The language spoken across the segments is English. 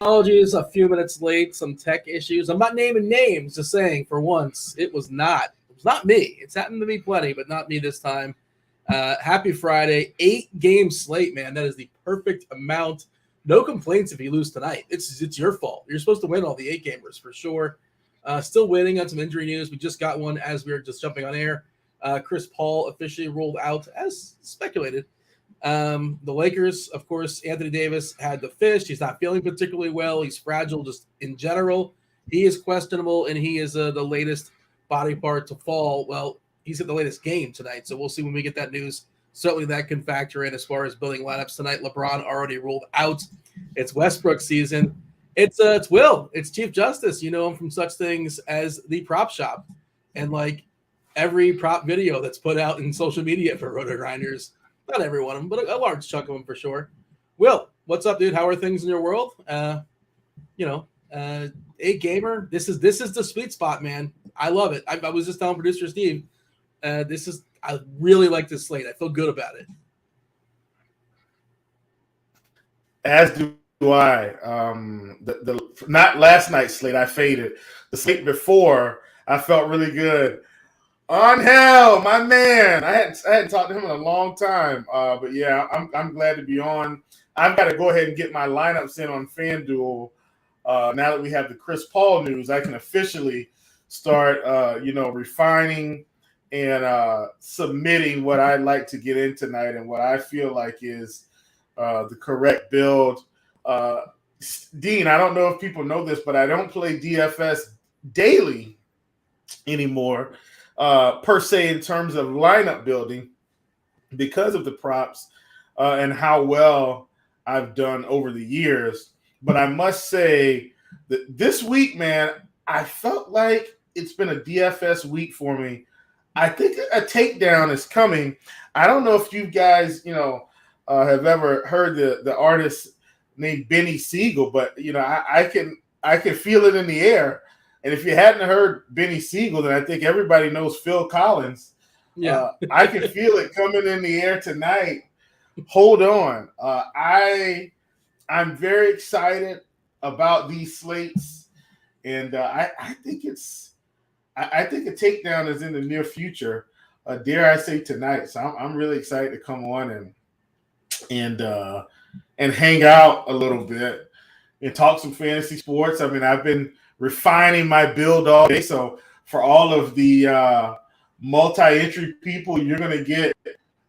Apologies, a few minutes late, some tech issues. I'm not naming names, just saying for once it was not me. It's happened to me plenty, but not me this time. Happy Friday. 8-game slate, man. That is the perfect amount. No complaints if you lose tonight. It's your fault. You're supposed to win all the 8-gamers for sure. Still waiting on some injury news. We just got one as we were just jumping on air. Chris Paul officially ruled out as speculated. The Lakers, of course, Anthony Davis had the fist. He's not feeling particularly well. He's fragile just in general. He is questionable, and he is the latest body part to fall. Well, he's at the latest game tonight, so we'll see when we get that news. Certainly that can factor in as far as building lineups tonight. LeBron already ruled out. It's Westbrook season. It's Will. It's Chief Justice. You know him from such things as the Prop Shop. And like every prop video that's put out in social media for RotoGrinders, not every one of them, but a large chunk of them for sure. Will, what's up, dude? How are things in your world? 8-gamer. This is the sweet spot, man. I love it. I was just telling producer Steve, I really like this slate. I feel good about it. As do I. The not last night's slate, I faded. The slate before, I felt really good. On hell, my man. I hadn't talked to him in a long time. But yeah, I'm glad to be on. I've got to go ahead and get my lineups in on FanDuel. Now that we have the Chris Paul news, I can officially start refining and submitting what I'd like to get in tonight and what I feel like is the correct build. Dean, I don't know if people know this, but I don't play DFS daily anymore. Per se, in terms of lineup building, because of the props and how well I've done over the years. But I must say that this week, man, I felt like it's been a DFS week for me. I think a takedown is coming. I don't know if you guys, have ever heard the artist named Benny Siegel, but I can feel it in the air. And if you hadn't heard Benny Siegel, then I think everybody knows Phil Collins. Yeah, I can feel it coming in the air tonight. Hold on. I'm very excited about these slates, and I think I think a takedown is in the near future. Dare I say tonight? So I'm really excited to come on and hang out a little bit and talk some fantasy sports. I mean, I've been refining my build all day. So for all of the multi-entry people, you're going to get,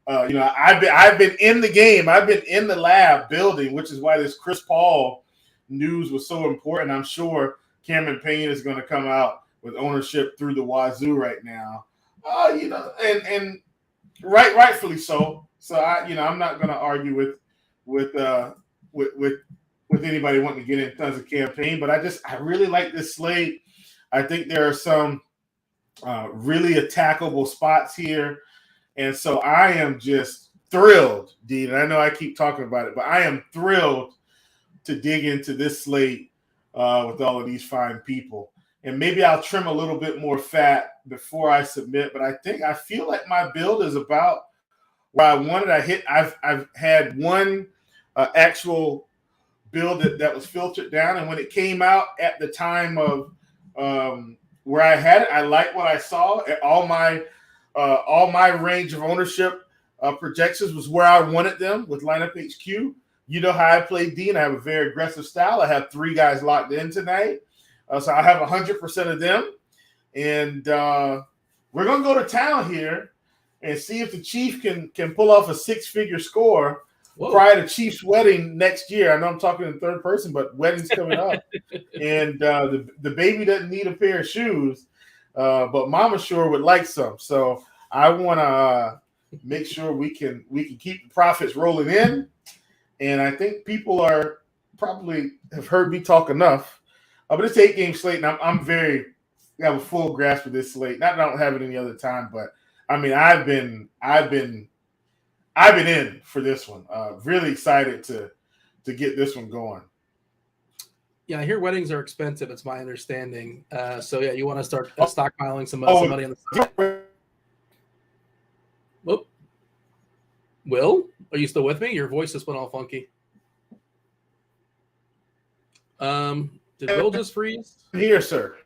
I've been in the game. I've been in the lab building, which is why this Chris Paul news was so important. I'm sure Cameron Payne is going to come out with ownership through the wazoo right now. And rightfully so. So I'm not going to argue with anybody wanting to get in tons of campaign, but I really like this slate. I think there are some really attackable spots here. And so I am just thrilled, Dean. And I know I keep talking about it, but I am thrilled to dig into this slate with all of these fine people. And maybe I'll trim a little bit more fat before I submit, but I feel like my build is about where I wanted. I've had one actual build that was filtered down, and when it came out at the time of where I had it, I liked what I saw. All my range of ownership projections was where I wanted them with lineup HQ. You know how I play, Dean. I have a very aggressive style. I have 3 guys locked in tonight, so I have 100% of them, and we're gonna go to town here and see if the Chief can pull off a 6-figure score. Whoa. Prior to Chief's wedding next year. I know I'm talking in third person, but wedding's coming up. And the baby doesn't need a pair of shoes, but Mama sure would like some. So I want to make sure we can keep the profits rolling in. And I think people are probably have heard me talk enough. But it's 8-game slate, and I have a full grasp of this slate. Not that I don't have it any other time, but I mean I've been in for this one. Really excited to get this one going. Yeah, I hear weddings are expensive. It's my understanding. So yeah, you want to start stockpiling some money on the side. Whoop. Will, are you still with me? Your voice just went all funky. Did Will just freeze? Here, sir.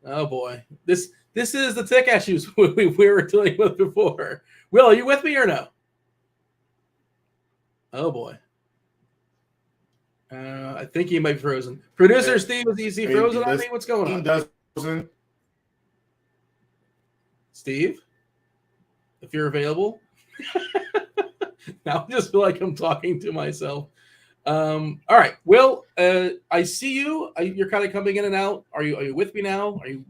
Oh boy, this is the tech issues we were dealing with before. Will, are you with me or no? Oh boy. I think he might be frozen. Producer Steve, is he frozen on me? What's going on? Steve, if you're available. Now I just feel like I'm talking to myself. All right, Will, I see you. You're kind of coming in and out. Are you with me now? Are you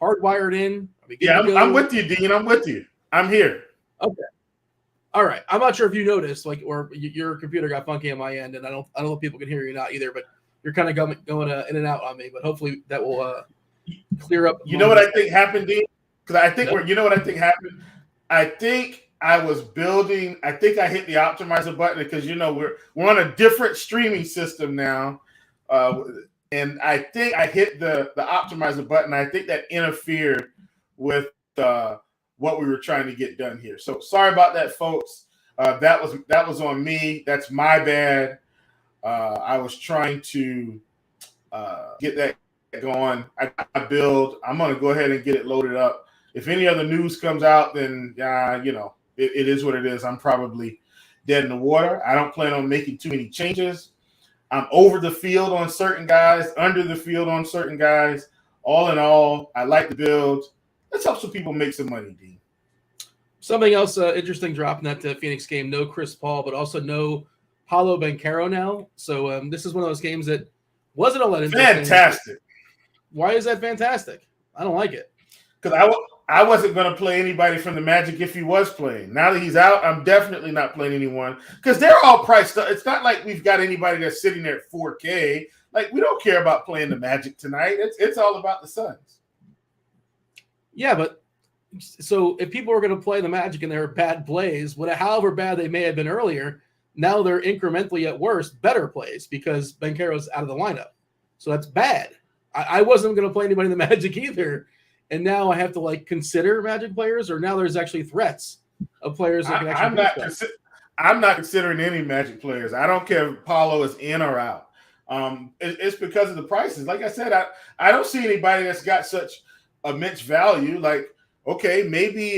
hardwired in? Yeah, I'm with you, Dean. I'm with you. I'm here. Okay. All right. I'm not sure if you noticed, or your computer got funky on my end, and I don't know if people can hear you or not either. But you're kind of going in and out on me. But hopefully that will clear up. You know what I think happened, Dean? Because I think you know what I think happened. I think I was building. I think I hit the optimizer button because we're on a different streaming system now, and I think I hit the optimizer button. I think that interfered with what we were trying to get done here. So sorry about that, folks. That was on me. That's my bad. I was trying to get that going. I build. I'm going to go ahead and get it loaded up. If any other news comes out, then it is what it is. I'm probably dead in the water. I don't plan on making too many changes. I'm over the field on certain guys, under the field on certain guys. All in all, I like the build. Let's help some people make some money, Dean. Something else interesting dropping that Phoenix game. No Chris Paul, but also no Paolo Banchero now. So this is one of those games that wasn't all that interesting. Fantastic. Why is that fantastic? I don't like it. Because I wasn't going to play anybody from the Magic if he was playing. Now that he's out, I'm definitely not playing anyone because they're all priced up. It's not like we've got anybody that's sitting there at 4K. Like, we don't care about playing the Magic tonight. It's all about the Suns. Yeah, but so if people were going to play the Magic and they were bad plays, however bad they may have been earlier, now they're incrementally at worst better plays because Banchero's out of the lineup. So that's bad. I wasn't going to play anybody in the Magic either. And now I have to consider Magic players, or now there's actually threats of players that can actually. I'm not considering any Magic players. I don't care if Paulo is in or out. It's because of the prices. Like I said, I don't see anybody that's got such immense value. Like, okay, maybe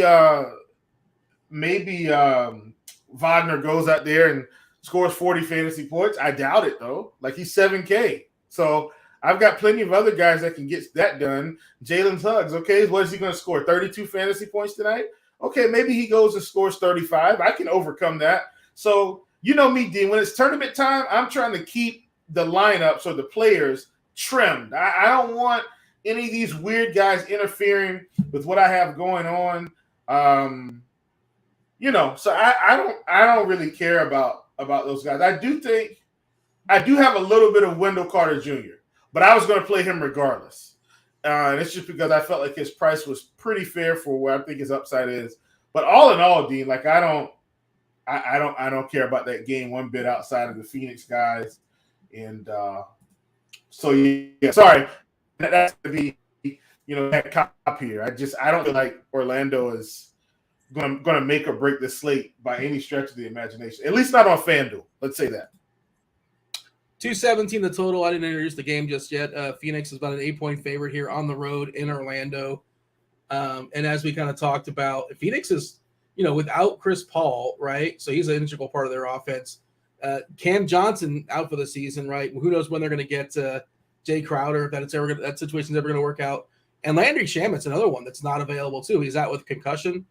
Wagner goes out there and scores 40 fantasy points. I doubt it though. Like, he's 7K. So I've got plenty of other guys that can get that done. Jalen Suggs, okay, what is he going to score? 32 fantasy points tonight? Okay, maybe he goes and scores 35. I can overcome that. So, you know me, Dean, when it's tournament time, I'm trying to keep the lineups or the players trimmed. I don't want any of these weird guys interfering with what I have going on. So I don't really care about those guys. I do have a little bit of Wendell Carter Jr., but I was going to play him regardless. And it's just because I felt like his price was pretty fair for where I think his upside is. But all in all, Dean, I don't care about that game one bit outside of the Phoenix guys. And so yeah, sorry. That's going to be, that cop here. I don't feel like Orlando is going to make or break the slate by any stretch of the imagination. At least not on FanDuel. Let's say that. 217 the total. I didn't introduce the game just yet. Phoenix is about an 8-point favorite here on the road in Orlando. And as we kind of talked about, Phoenix is, without Chris Paul, right? So he's an integral part of their offense. Cam Johnson out for the season, right? Who knows when they're going to get Jay Crowder, if that situation's ever going to work out. And Landry Shamit's another one that's not available too. He's out with concussion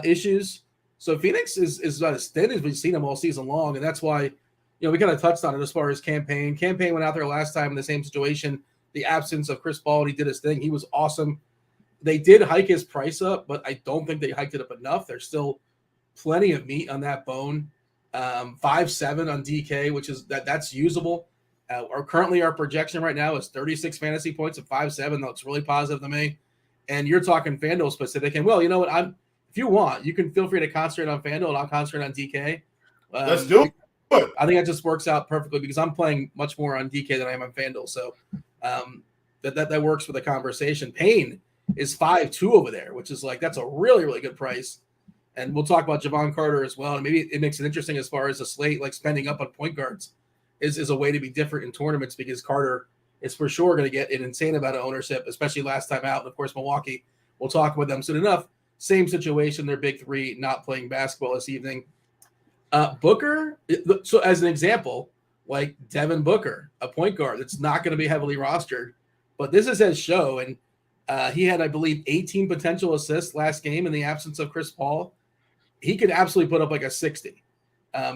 issues. So Phoenix is about as thin as we've seen them all season long, and that's why we kind of touched on it as far as campaign. Campaign went out there last time in the same situation. The absence of Chris Paul, and he did his thing. He was awesome. They did hike his price up, but I don't think they hiked it up enough. There's still plenty of meat on that bone. 5.7 on DK, which is that's usable. Currently our projection right now is 36 fantasy points at 5.7. That looks really positive to me. And you're talking FanDuel specific. And, well, you know what? If you want, you can feel free to concentrate on FanDuel and I'll concentrate on DK. Let's do it. I think that just works out perfectly because I'm playing much more on DK than I am on FanDuel. So that works for the conversation. Payne is 5.2 over there, which is that's a really, really good price. And we'll talk about Javon Carter as well. And maybe it makes it interesting as far as a slate, spending up on point guards is a way to be different in tournaments because Carter is for sure going to get an insane amount of ownership, especially last time out. And of course, Milwaukee, we'll talk about them soon enough. Same situation, their big three not playing basketball this evening. Booker, so as an example, like Devin Booker, a point guard that's not going to be heavily rostered, but this is his show. And he had, I believe, 18 potential assists last game in the absence of Chris Paul. He could absolutely put up like a 60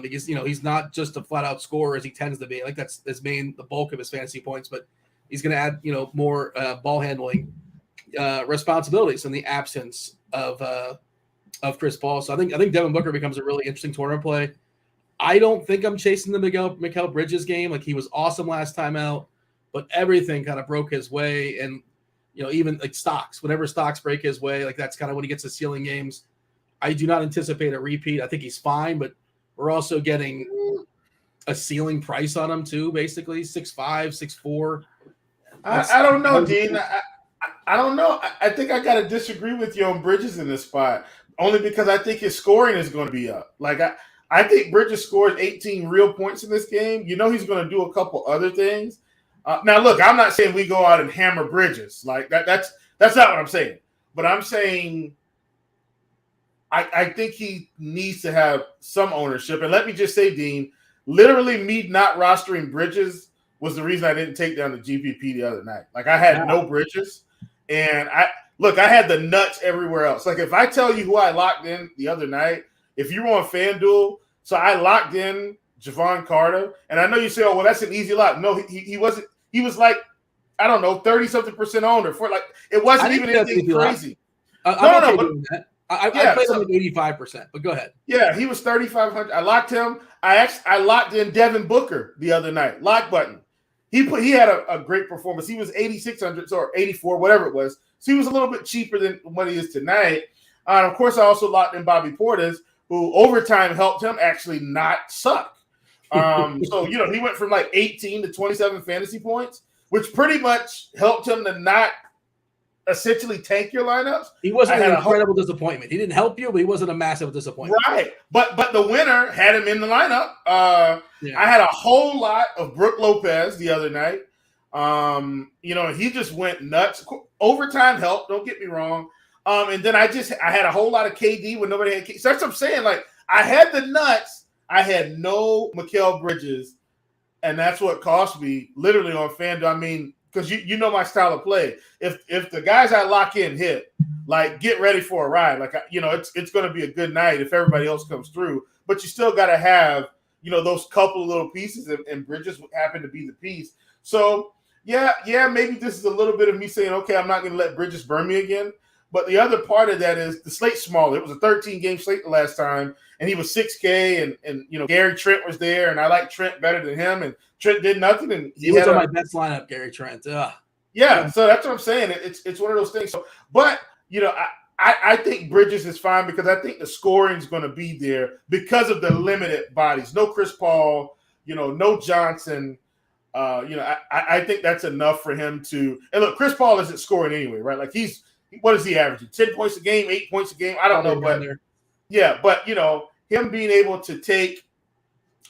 because, he's not just a flat out scorer as he tends to be. Like that's the bulk of his fantasy points, but he's going to add, more ball handling responsibilities in the absence of Chris Paul. So I think Devin Booker becomes a really interesting tournament play. I don't think I'm chasing the Mikal Bridges game. Like he was awesome last time out, but everything kind of broke his way. And, even like stocks, whenever stocks break his way, like that's kind of when he gets the ceiling games. I do not anticipate a repeat. I think he's fine, but we're also getting a ceiling price on him too, basically 6'5", 6'4". I don't know, Dean. I don't know. I think I got to disagree with you on Bridges in this spot, only because I think his scoring is going to be up. Like I think Bridges scores 18 real points in this game. He's going to do a couple other things. Now, look, I'm not saying we go out and hammer Bridges. Like that's not what I'm saying. But I'm saying I think he needs to have some ownership. And let me just say, Dean, literally me not rostering Bridges was the reason I didn't take down the GPP the other night. Like I had no Bridges. And I had the nuts everywhere else. Like if I tell you who I locked in the other night, if you were on FanDuel, so I locked in Javon Carter, and I know you say, "Oh, well, that's an easy lock." No, he wasn't. He was like, I don't know, 30-something% owner for like it wasn't even anything crazy. I'm okay doing that. I played him like 85%, but go ahead. Yeah, he was 3,500. I locked him. I locked in Devin Booker the other night. Lock button. He had a great performance. He was 8,600 or 84, whatever it was. So he was a little bit cheaper than what he is tonight. And of course, I also locked in Bobby Portis, who overtime helped him actually not suck. So, he went from like 18 to 27 fantasy points, which pretty much helped him to not essentially tank your lineups. He wasn't an incredible disappointment. He didn't help you, but he wasn't a massive disappointment. Right. But the winner had him in the lineup. I had a whole lot of Brook Lopez the other night. He just went nuts. Overtime helped, don't get me wrong. And then I had a whole lot of KD when nobody had KD. So that's what I'm saying. Like, I had the nuts. I had no Mikal Bridges, and that's what cost me literally on FanDuel. I mean, because you know my style of play. If the guys I lock in hit, like, get ready for a ride. Like, it's going to be a good night if everybody else comes through. But you still got to have, those couple of little pieces, and Bridges happen to be the piece. So, yeah, maybe this is a little bit of me saying, okay, I'm not going to let Bridges burn me again. But the other part of that is the slate's smaller. It was a 13-game slate the last time, and he was 6K, and Gary Trent was there, and I like Trent better than him, and Trent did nothing. And he was on my best lineup, Gary Trent. Yeah, so that's what I'm saying. It's one of those things. So, but, I think Bridges is fine because I think the scoring is going to be there because of the limited bodies. No Chris Paul, no Johnson. I think that's enough for him to – and look, Chris Paul isn't scoring anyway, right? Like what is he averaging? 10 points a game, 8 points a game? I don't know, but him being able to take,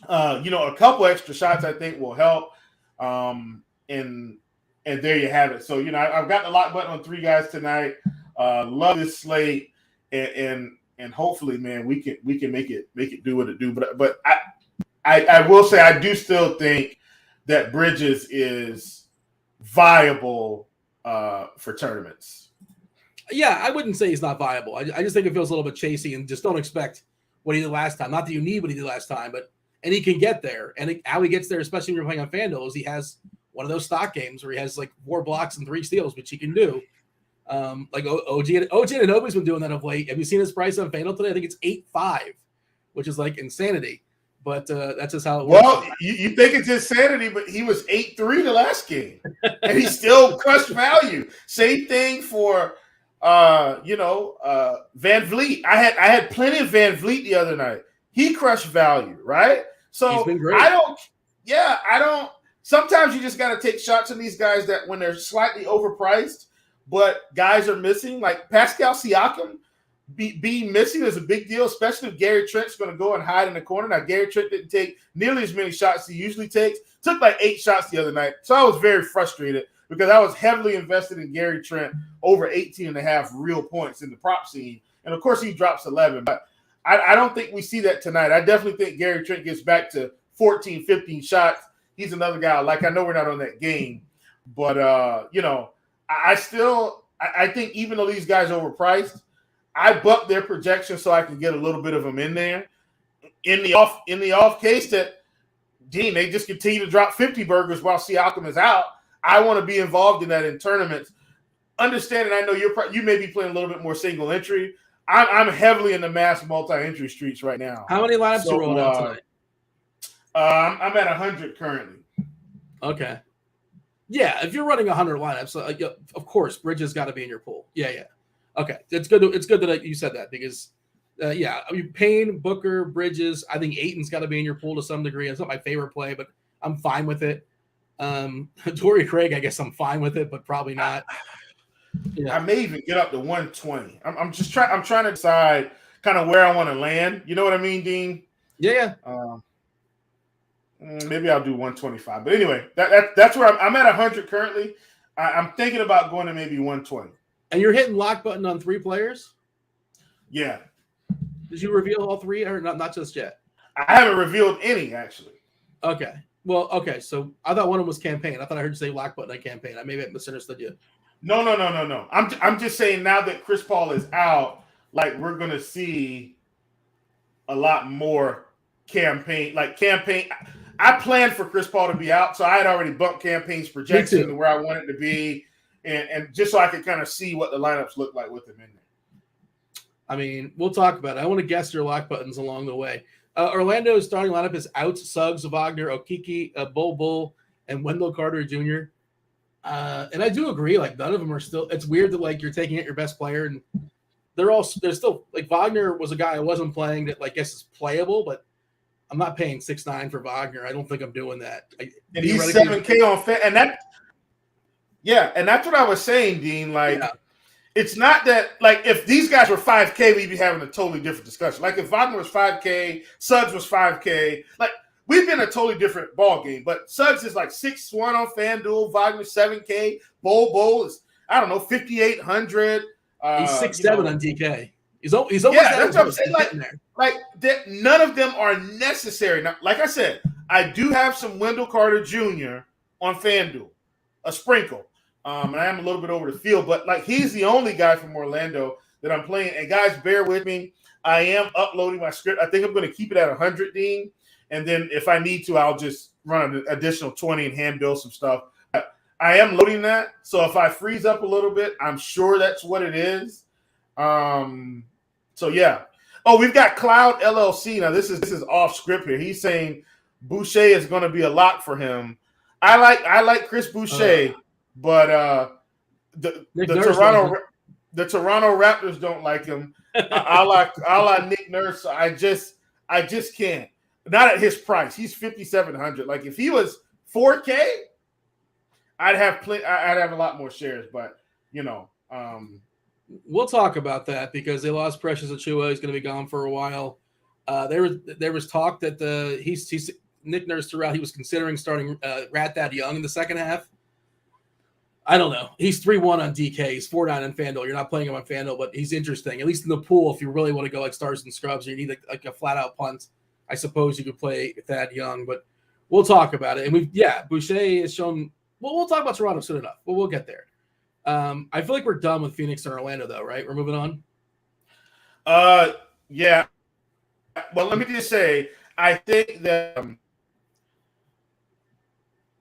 a couple extra shots, I think will help. And there you have it. So, I've got the lock button on 3 guys tonight. Love this slate, and hopefully, man, we can make it do what it do. But I will say I do still think that Bridges is viable for tournaments. Yeah, I wouldn't say he's not viable. I just think it feels a little bit chasey, and just don't expect what he did last time. Not that you need what he did last time, and he can get there. And how he gets there, especially when you're playing on FanDuel, is he has one of those stock games where he has like 4 blocks and 3 steals, which he can do. Like OG Anunoby's been doing that of late. Have you seen his price on FanDuel today? I think it's 8.5, which is like insanity. But that's just how it works. Well, you think it's insanity, but he was 8-3 the last game, and he still crushed value. Same thing for Van Vliet. I had plenty of Van Vliet the other night. He crushed value, right? So he's been great. I don't. Sometimes you just got to take shots on these guys that when they're slightly overpriced, but guys are missing. Like Pascal Siakam be missing is a big deal, especially if Gary Trent's going to go and hide in the corner. Now, Gary Trent didn't take nearly as many shots as he usually takes. Took like 8 shots the other night. So I was very frustrated because I was heavily invested in Gary Trent over 18.5 real points in the prop scene. And, of course, he drops 11. But I don't think we see that tonight. I definitely think Gary Trent gets back to 14, 15 shots. He's another guy I know we're not on that game. But, I think even though these guys are overpriced, I buck their projection so I can get a little bit of them in there. In the off case that, Dean, they just continue to drop 50 burgers while Siakam is out, I want to be involved in that in tournaments. Understanding, I know you may be playing a little bit more single entry. I'm heavily in the mass multi-entry streets right now. How many lineups are rolling out tonight? I'm at 100 currently. Okay. Yeah, if you're running 100 lineups, of course, Bridges got to be in your pool. Yeah. Okay, it's good that you said that because, Payne, Booker, Bridges. I think Ayton's got to be in your pool to some degree. It's not my favorite play, but I'm fine with it. Torrey Craig, I guess I'm fine with it, but probably not. I may even get up to 120. I'm trying to decide kind of where I want to land. You know what I mean, Dean? Yeah. Maybe I'll do 125. But anyway, that's where I'm at 100 currently. I'm thinking about going to maybe 120. And you're hitting lock button on 3 players? Yeah. Did you reveal all 3 or not just yet? I haven't revealed any, actually. Okay. Well, okay. So I thought one of them was campaign. I thought I heard you say lock button on campaign. I maybe misunderstood you. No. I'm just saying now that Chris Paul is out, like we're going to see a lot more campaign. I planned for Chris Paul to be out, so I had already bumped campaign's projection to where I wanted to be. And just so I could kind of see what the lineups look like with him in there. I mean, we'll talk about it. I want to guess your lock buttons along the way. Orlando's starting lineup is Outs, Suggs, Wagner, Okiki, Bull, and Wendell Carter Jr. And I do agree, none of them are still – it's weird that, you're taking out your best player, and they're still – Wagner was a guy I wasn't playing that, guess is playable, but I'm not paying 6.9 for Wagner. I don't think I'm doing that. And he's 7K on – and that – yeah, and that's what I was saying, Dean. It's not that if these guys were 5K, we'd be having a totally different discussion. If Wagner was 5K, Suggs was 5K, we've been a totally different ball game. But Suggs is 6'1" on FanDuel, Wagner 7K, Bull is 5,800. He's 6'7" on DK. He's almost that's what I'm saying. None of them are necessary. Now, like I said, I do have some Wendell Carter Jr. on FanDuel, a sprinkle. And I am a little bit over the field, but he's the only guy from Orlando that I'm playing. And guys, bear with me. I am uploading my script. I think I'm going to keep it at 100, Dean. And then if I need to, I'll just run an additional 20 and hand build some stuff. I am loading that. So if I freeze up a little bit, I'm sure that's what it is. So yeah. Oh, we've got Cloud LLC. Now this is off script here. He's saying Boucher is going to be a lock for him. I like Chris Boucher. But the Toronto Raptors don't like him. I like Nick Nurse. I just can't. Not at his price. He's 5,700. If he was 4K, I'd have a lot more shares. But we'll talk about that because they lost Precious Achiuwa. He's going to be gone for a while. There was talk that he's Nick Nurse threw out. He was considering starting Rat That Young in the second half. I don't know. He's 3-1 on DK. He's 4-9 on FanDuel. You're not playing him on FanDuel, but he's interesting. At least in the pool, if you really want to go stars and scrubs, or you need a flat-out punt, I suppose you could play Thad Young. But we'll talk about it. And Boucher has shown – well, we'll talk about Toronto soon enough, but we'll get there. I feel like we're done with Phoenix and Orlando, though, right? We're moving on? Yeah. Well, let me just say, I think that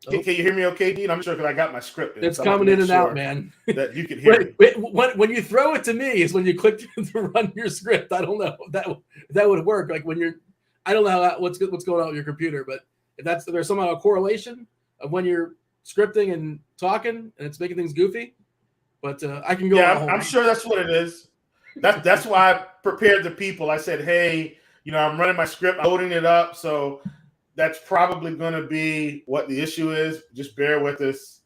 can you hear me okay, Dean? I'm sure because I got my script. It's coming in and out, man. That you can hear me. When you throw it to me is when you click to run your script. I don't know if that would work. When you're, I don't know what's going on with your computer, but if there's somehow a correlation of when you're scripting and talking and it's making things goofy. But I can go. Yeah, I'm sure that's what it is. That's why I prepared the people. I said, hey, I'm running my script, loading it up, so. That's probably going to be what the issue is. Just bear with us.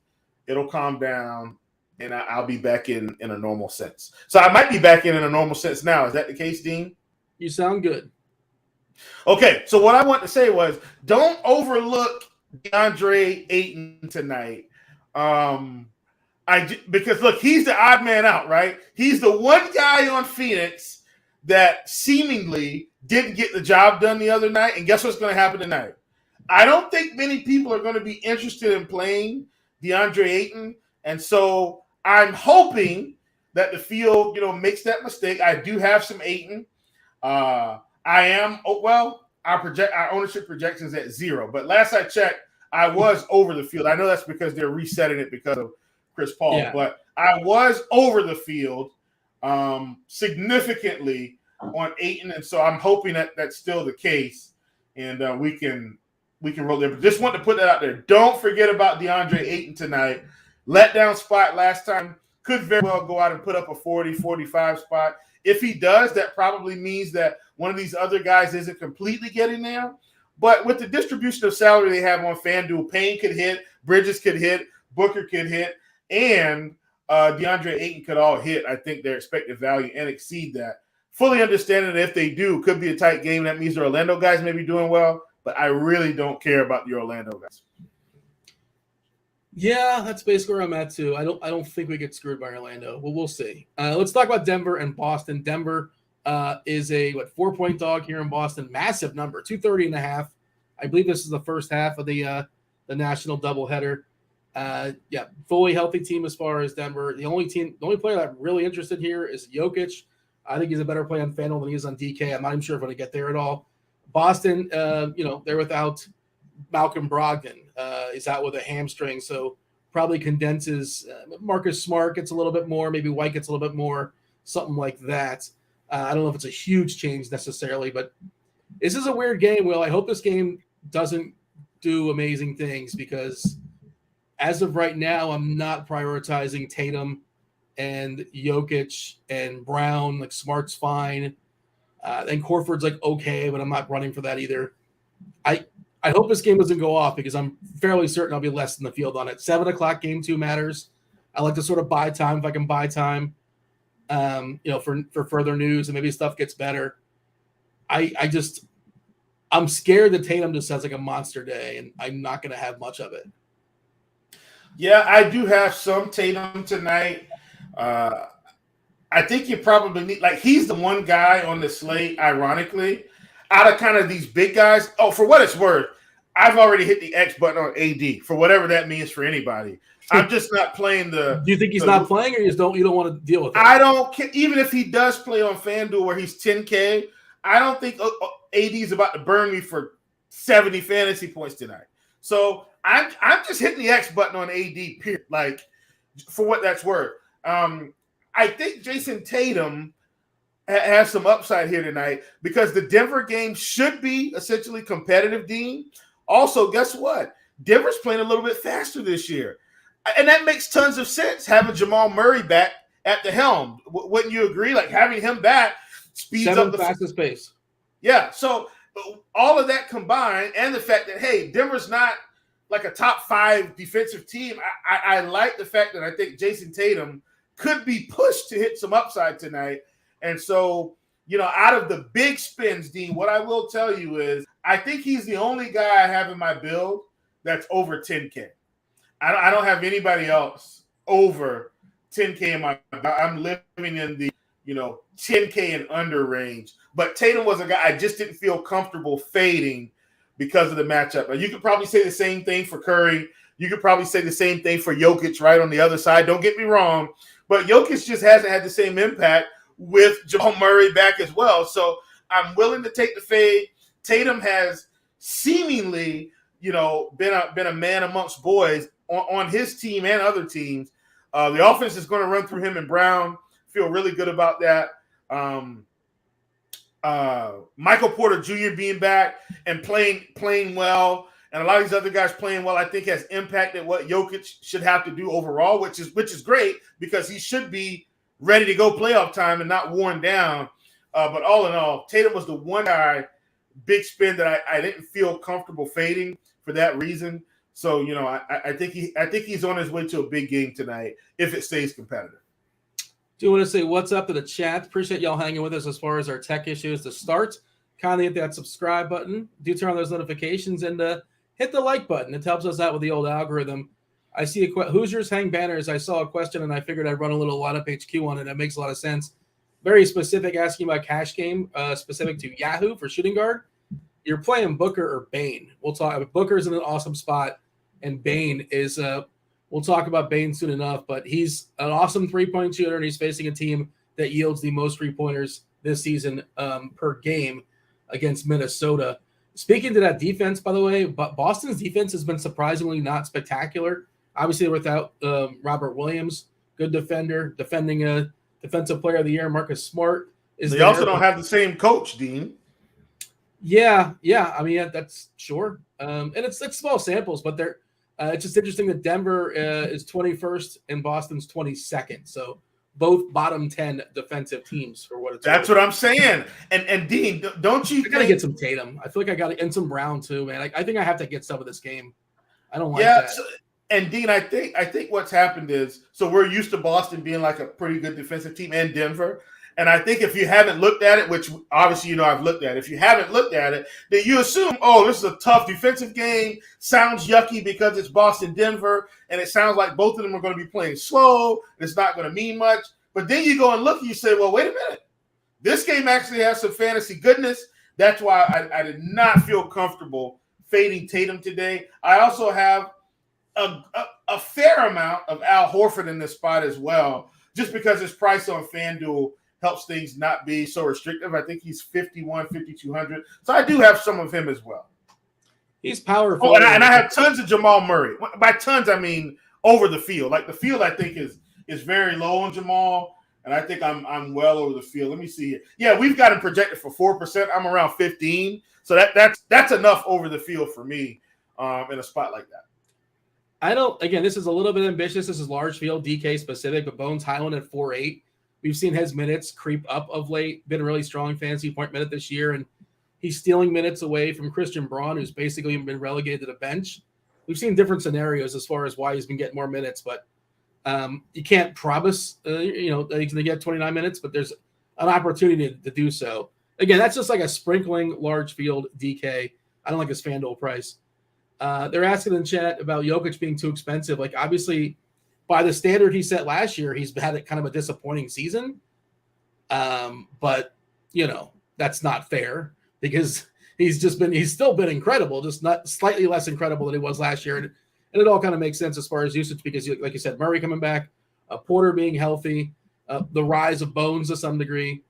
It'll calm down. and I'll be back in a normal sense. So I might be back in a normal sense now. Is that the case, Dean? You sound good. Okay, so what I want to say was don't overlook DeAndre Ayton tonight. Because look, he's the odd man out, right? He's the one guy on Phoenix that seemingly didn't get the job done the other night. And guess what's going to happen tonight? I don't think many people are going to be interested in playing DeAndre Ayton. And so I'm hoping that the field, makes that mistake. I do have some Ayton. Our ownership projections at 0. But last I checked, I was over the field. I know that's because they're resetting it because of Chris Paul. Yeah. But I was over the field significantly on Ayton. And so I'm hoping that that's still the case. And we can roll there. But just want to put that out there. Don't forget about DeAndre Ayton tonight. Letdown spot last time. Could very well go out and put up a 40, 45 spot. If he does, that probably means that one of these other guys isn't completely getting there. But with the distribution of salary they have on FanDuel, Payne could hit, Bridges could hit, Booker could hit, and DeAndre Ayton could all hit, I think, their expected value and exceed that. Fully understanding that if they do, could be a tight game. That means the Orlando guys may be doing well, but I really don't care about the Orlando guys. Yeah, that's basically where I'm at too. I don't think we get screwed by Orlando. Well, we'll see. Let's talk about Denver and Boston. Denver is a 4-point dog here in Boston. Massive number, 230.5. I believe this is the first half of the national doubleheader. Fully healthy team as far as Denver. The only player that I'm really interested here is Jokic. I think he's a better play on FanDuel than he is on DK. I'm not even sure if I'm going to get there at all. Boston, they're without Malcolm Brogdon. Is out with a hamstring, so probably condenses. Marcus Smart gets a little bit more. Maybe White gets a little bit more, something like that. I don't know if it's a huge change necessarily, but this is a weird game, Will. I hope this game doesn't do amazing things because as of right now, I'm not prioritizing Tatum and Jokic and Brown. Like Smart's fine. And Horford's okay, but I'm not running for that either. I hope this game doesn't go off because I'm fairly certain I'll be less in the field on it. 7 o'clock game 2 matters. I like to sort of buy time if I can buy time, for further news and maybe stuff gets better. I'm scared that Tatum just has a monster day and I'm not going to have much of it. Yeah, I do have some Tatum tonight. I think you probably need, he's the one guy on the slate, ironically, out of kind of these big guys. Oh, for what it's worth, I've already hit the X button on AD for whatever that means for anybody. I'm just not playing the. Do you think he's not playing, or you don't want to deal with it? I don't care. Even if he does play on FanDuel where he's 10K, I don't think AD is about to burn me for 70 fantasy points tonight. So I'm just hitting the X button on AD. Period. For what that's worth. I think Jason Tatum has some upside here tonight because the Denver game should be essentially competitive, Dean. Also, guess what? Denver's playing a little bit faster this year. And that makes tons of sense, having Jamal Murray back at the helm. Wouldn't you agree? Having him back speeds up the fastest pace. Yeah, so all of that combined and the fact that, hey, Denver's not a top 5 defensive team, I like the fact that I think Jason Tatum could be pushed to hit some upside tonight. And so, out of the big spins, Dean, what I will tell you is I think he's the only guy I have in my build that's over 10K. I don't have anybody else over 10K in my – I'm living in the, 10K and under range. But Tatum was a guy I just didn't feel comfortable fading because of the matchup. Now, you could probably say the same thing for Curry. You could probably say the same thing for Jokic right on the other side. Don't get me wrong. But Jokic just hasn't had the same impact with Jamal Murray back as well. So I'm willing to take the fade. Tatum has seemingly, been a man amongst boys on his team and other teams. The offense is going to run through him and Brown. Feel really good about that. Michael Porter Jr. being back and playing well, and a lot of these other guys playing well, I think has impacted what Jokic should have to do overall, which is great because he should be ready to go playoff time and not worn down. But all in all, Tatum was the one guy, big spin, that I didn't feel comfortable fading for that reason. So, I think he's on his way to a big game tonight if it stays competitive. Do you want to say what's up to the chat? Appreciate y'all hanging with us as far as our tech issues. To start, kindly hit that subscribe button. Do turn on those notifications and hit the like button. It helps us out with the old algorithm. I see Hoosiers hang banners. I saw a question and I figured I'd run a little lineup HQ on it. That makes a lot of sense. Very specific, asking about cash game, specific to Yahoo for shooting guard. You're playing Booker or Bane. We'll talk. Booker's in an awesome spot, and Bane is. We'll talk about Bane soon enough, but he's an awesome three-point shooter, and he's facing a team that yields the most three-pointers this season per game against Minnesota. Speaking to that defense, by the way, but Boston's defense has been surprisingly not spectacular. Obviously, without Robert Williams, good defender, defending a defensive player of the year, Marcus Smart. They also don't have the same coach, Dean. Yeah. I mean, that's sure. And it's small samples, but they're it's just interesting that Denver is 21st and Boston's 22nd. So both bottom 10 defensive teams for what it's That's worth. what I'm saying. And Dean, don't you I got to get some Tatum. I feel like I got to, and some Brown too, man. I think I have to get some of this game. I don't like that. And Dean, I think what's happened is, so we're used to Boston being like a pretty good defensive team and Denver. And I think if you haven't looked at it, which obviously I've looked at it, if you haven't looked at it, then you assume, oh, this is a tough defensive game. Sounds yucky because it's Boston-Denver, and it sounds like both of them are going to be playing slow. It's not going to mean much. But then you go and look and you say, well, wait a minute. This game actually has some fantasy goodness. That's why I did not feel comfortable fading Tatum today. I also have a fair amount of Al Horford in this spot as well, just because his price on FanDuel helps things not be so restrictive. I think he's 5,200. So I do have some of him as well. He's powerful. Oh, and I have tons of Jamal Murray. By tons, I mean over the field. Like the field, I think is very low on Jamal, and I think I'm well over the field. Let me see here. Yeah, we've got him projected for 4%. I'm around 15, so that's enough over the field for me in a spot like that. Again, this is a little bit ambitious. This is large field, DK specific, but Bones Highland at 4.8. We've seen his minutes creep up of late, been a really strong fantasy point minute this year, and he's stealing minutes away from Christian Braun, who's basically been relegated to the bench. We've seen different scenarios as far as why he's been getting more minutes, but you can't promise, that he's going to get 29 minutes, but there's an opportunity to do so. Again, that's just like a sprinkling large field DK. I don't like his FanDuel price. They're asking in chat about Jokic being too expensive. Like, obviously, by the standard he set last year, he's had kind of a disappointing season. But, that's not fair because he's still been incredible, just not slightly less incredible than he was last year. And it all kind of makes sense as far as usage because, like you said, Murray coming back, Porter being healthy, the rise of Bones to some degree.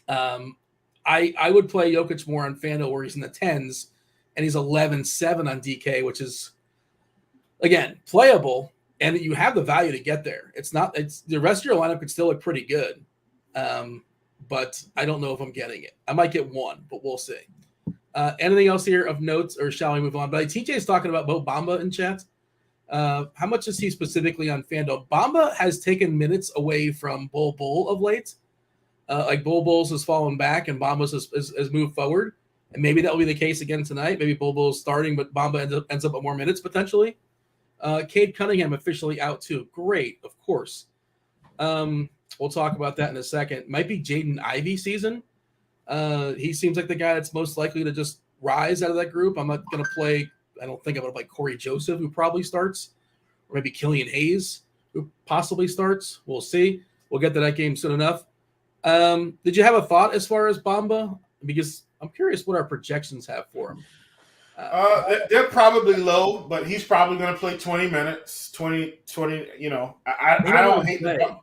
I would play Jokic more on FanDuel where he's in the 10s and he's 11-7 on DK, which is, again, playable. And you have the value to get there. It's the rest of your lineup could still look pretty good. But I don't know if I'm getting it. I might get one, but we'll see. Anything else here of notes, or shall we move on? But TJ is talking about Mo Bamba in chat. How much is he specifically on FanDuel? Bamba has taken minutes away from Bull of late. Like Bulls has fallen back and Bamba has moved forward. And maybe that will be the case again tonight. Maybe Bull is starting, but Bamba ends up with more minutes potentially. Cade Cunningham officially out too. Great, of course. We'll talk about that in a second. Might be Jaden Ivey season. He seems like the guy that's most likely to just rise out of that group. I'm not going to play. I don't think I'm going to play Corey Joseph, who probably starts, or maybe Killian Hayes, who possibly starts. We'll see. We'll get to that game soon enough. Did you have a thought as far as Bamba? Because I'm curious what our projections have for him. They're probably low, but he's probably going to play 20 minutes, 20. I don't hate the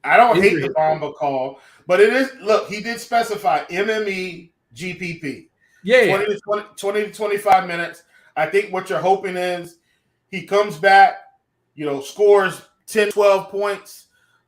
I don't hate the Bamba call, but it is. Look, he did specify MME GPP. 20 to 25 minutes. I think what you're hoping is he comes back, scores 10, 12 points,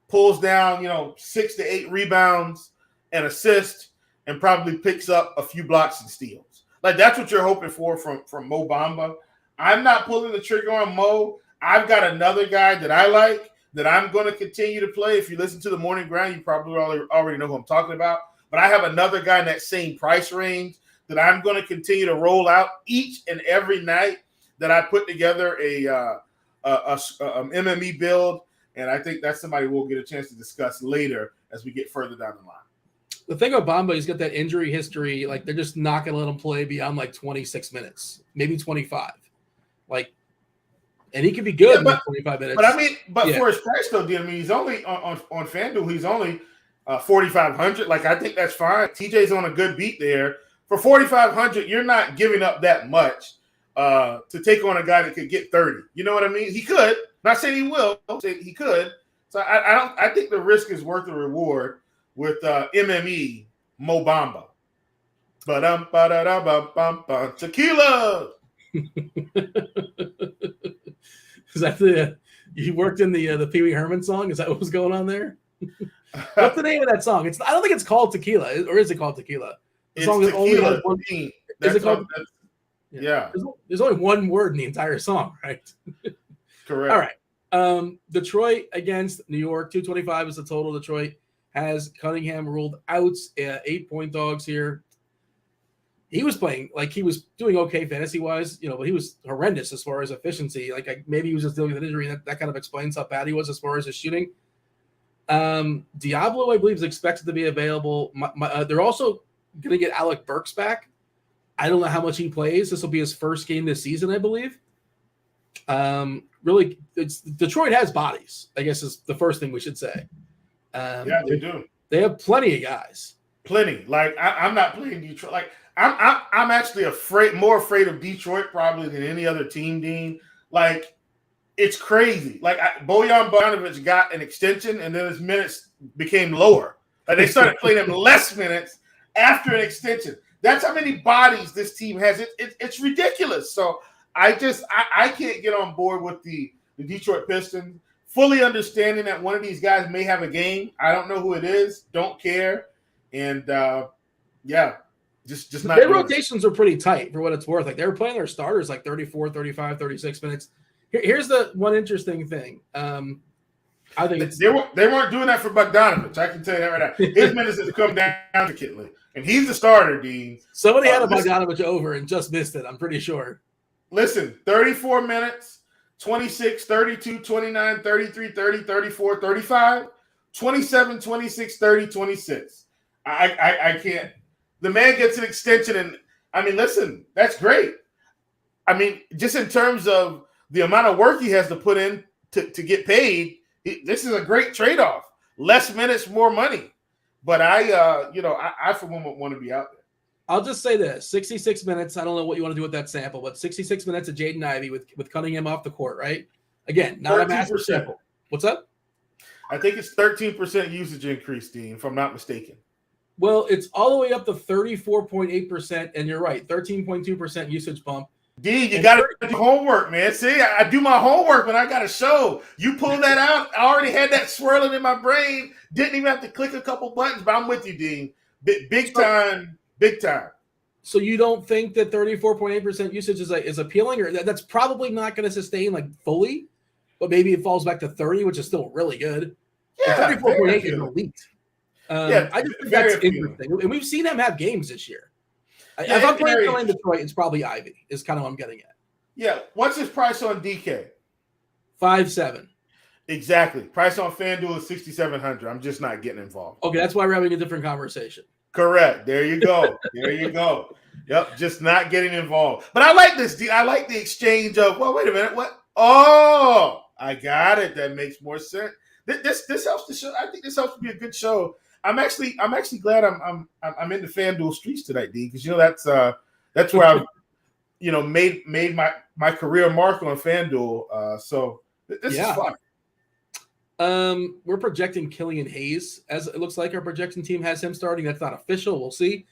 pulls down, 6 to 8 rebounds and assists, and probably picks up a few blocks and steals. Like, that's what you're hoping for from Mo Bamba. I'm not pulling the trigger on Mo. I've got another guy that I like that I'm going to continue to play. If you listen to the Morning Grind, you probably already know who I'm talking about. But I have another guy in that same price range that I'm going to continue to roll out each and every night that I put together a MME build, and I think that's somebody we'll get a chance to discuss later as we get further down the line. The thing about Bamba, he's got that injury history. Like, they're just not going to let him play beyond like 26 minutes, maybe 25. Like, and he could be good in 25 minutes. But for his price though, I mean, he's only on FanDuel. He's only 4,500. Like, I think that's fine. TJ's on a good beat there. For 4,500, you're not giving up that much to take on a guy that could get 30. You know what I mean? He could. Not saying he will. He could. So I think the risk is worth the reward with MME Mo Bamba. Tequila. Is that you worked in the Pee Wee Herman song? Is that what was going on there? What's the name of that song? I don't think it's called Tequila, or is it called Tequila? The it's song Tequila. only has one. Is it called? Yeah. There's only one word in the entire song, right? Correct. All right. Detroit against New York. 225 is the total. Detroit has Cunningham ruled out. 8-point dogs here. He was playing like he was doing okay fantasy wise, but he was horrendous as far as efficiency. Like, maybe he was just dealing with an injury, and that kind of explains how bad he was as far as his shooting. Diablo, I believe, is expected to be available. They're also going to get Alec Burks back. I don't know how much he plays. This will be his first game this season, I believe. Really, Detroit has bodies, I guess is the first thing we should say. Yeah, they do. They have plenty of guys. Plenty. Like, I'm not playing Detroit. Like, I'm actually more afraid of Detroit probably than any other team, Dean. Like, it's crazy. Like, Bojan Bogdanovic got an extension, and then his minutes became lower. Like, they started playing him less minutes after an extension. That's how many bodies this team has. It's ridiculous. So I can't get on board with the Detroit Pistons, fully understanding that one of these guys may have a game. I don't know who it is. Don't care. And just not. Their rotations are pretty tight for what it's worth. Like, they were playing their starters like 34, 35, 36 minutes. Here's the one interesting thing. I think they weren't doing that for Bogdanovic. I can tell you that right now. His minutes have come down significantly, and he's the starter, Dean. Somebody had a Bogdanovic over and just missed it, I'm pretty sure. Listen, 34 minutes, 26, 32, 29, 33, 30, 34, 35, 27, 26, 30, 26. I can't. The man gets an extension, and I mean, listen, that's great. I mean, just in terms of the amount of work he has to put in to get paid, this is a great trade-off. Less minutes, more money. But I for one would want to be out there. I'll just say this: 66 minutes. I don't know what you want to do with that sample, but 66 minutes of Jaden Ivey with Cunningham off the court, right? Again, not 13%. A massive sample. What's up? I think it's 13% usage increase, Dean, if I'm not mistaken. Well, it's all the way up to 34.8%, and you're right, 13.2% usage bump. Dean, you got to do homework, man. See, I do my homework when I got a show. You pull that out. I already had that swirling in my brain. Didn't even have to click a couple buttons, but I'm with you, Dean. Big time. So you don't think that 34.8% usage is appealing, or that's probably not going to sustain like fully, but maybe it falls back to 30, which is still really good. Yeah, 34.8 is elite. I just think that's interesting, and we've seen him have games this year. If I'm playing Detroit, it's probably Ivy is kind of what I'm getting at. Yeah. What's his price on DK? 5.7. Exactly. Price on FanDuel is 6,700. I'm just not getting involved. Okay, that's why we're having a different conversation. Correct. There you go. Yep, just not getting involved. But I like this. I like the exchange of, well, wait a minute. What? Oh, I got it. That makes more sense. This helps the show. I think this helps to be a good show. I'm actually glad I'm in the FanDuel streets tonight, D, because that's where I've made my career mark on FanDuel. So this is fun. We're projecting Killian Hayes, as it looks like our projection team has him starting. That's not official. We'll see.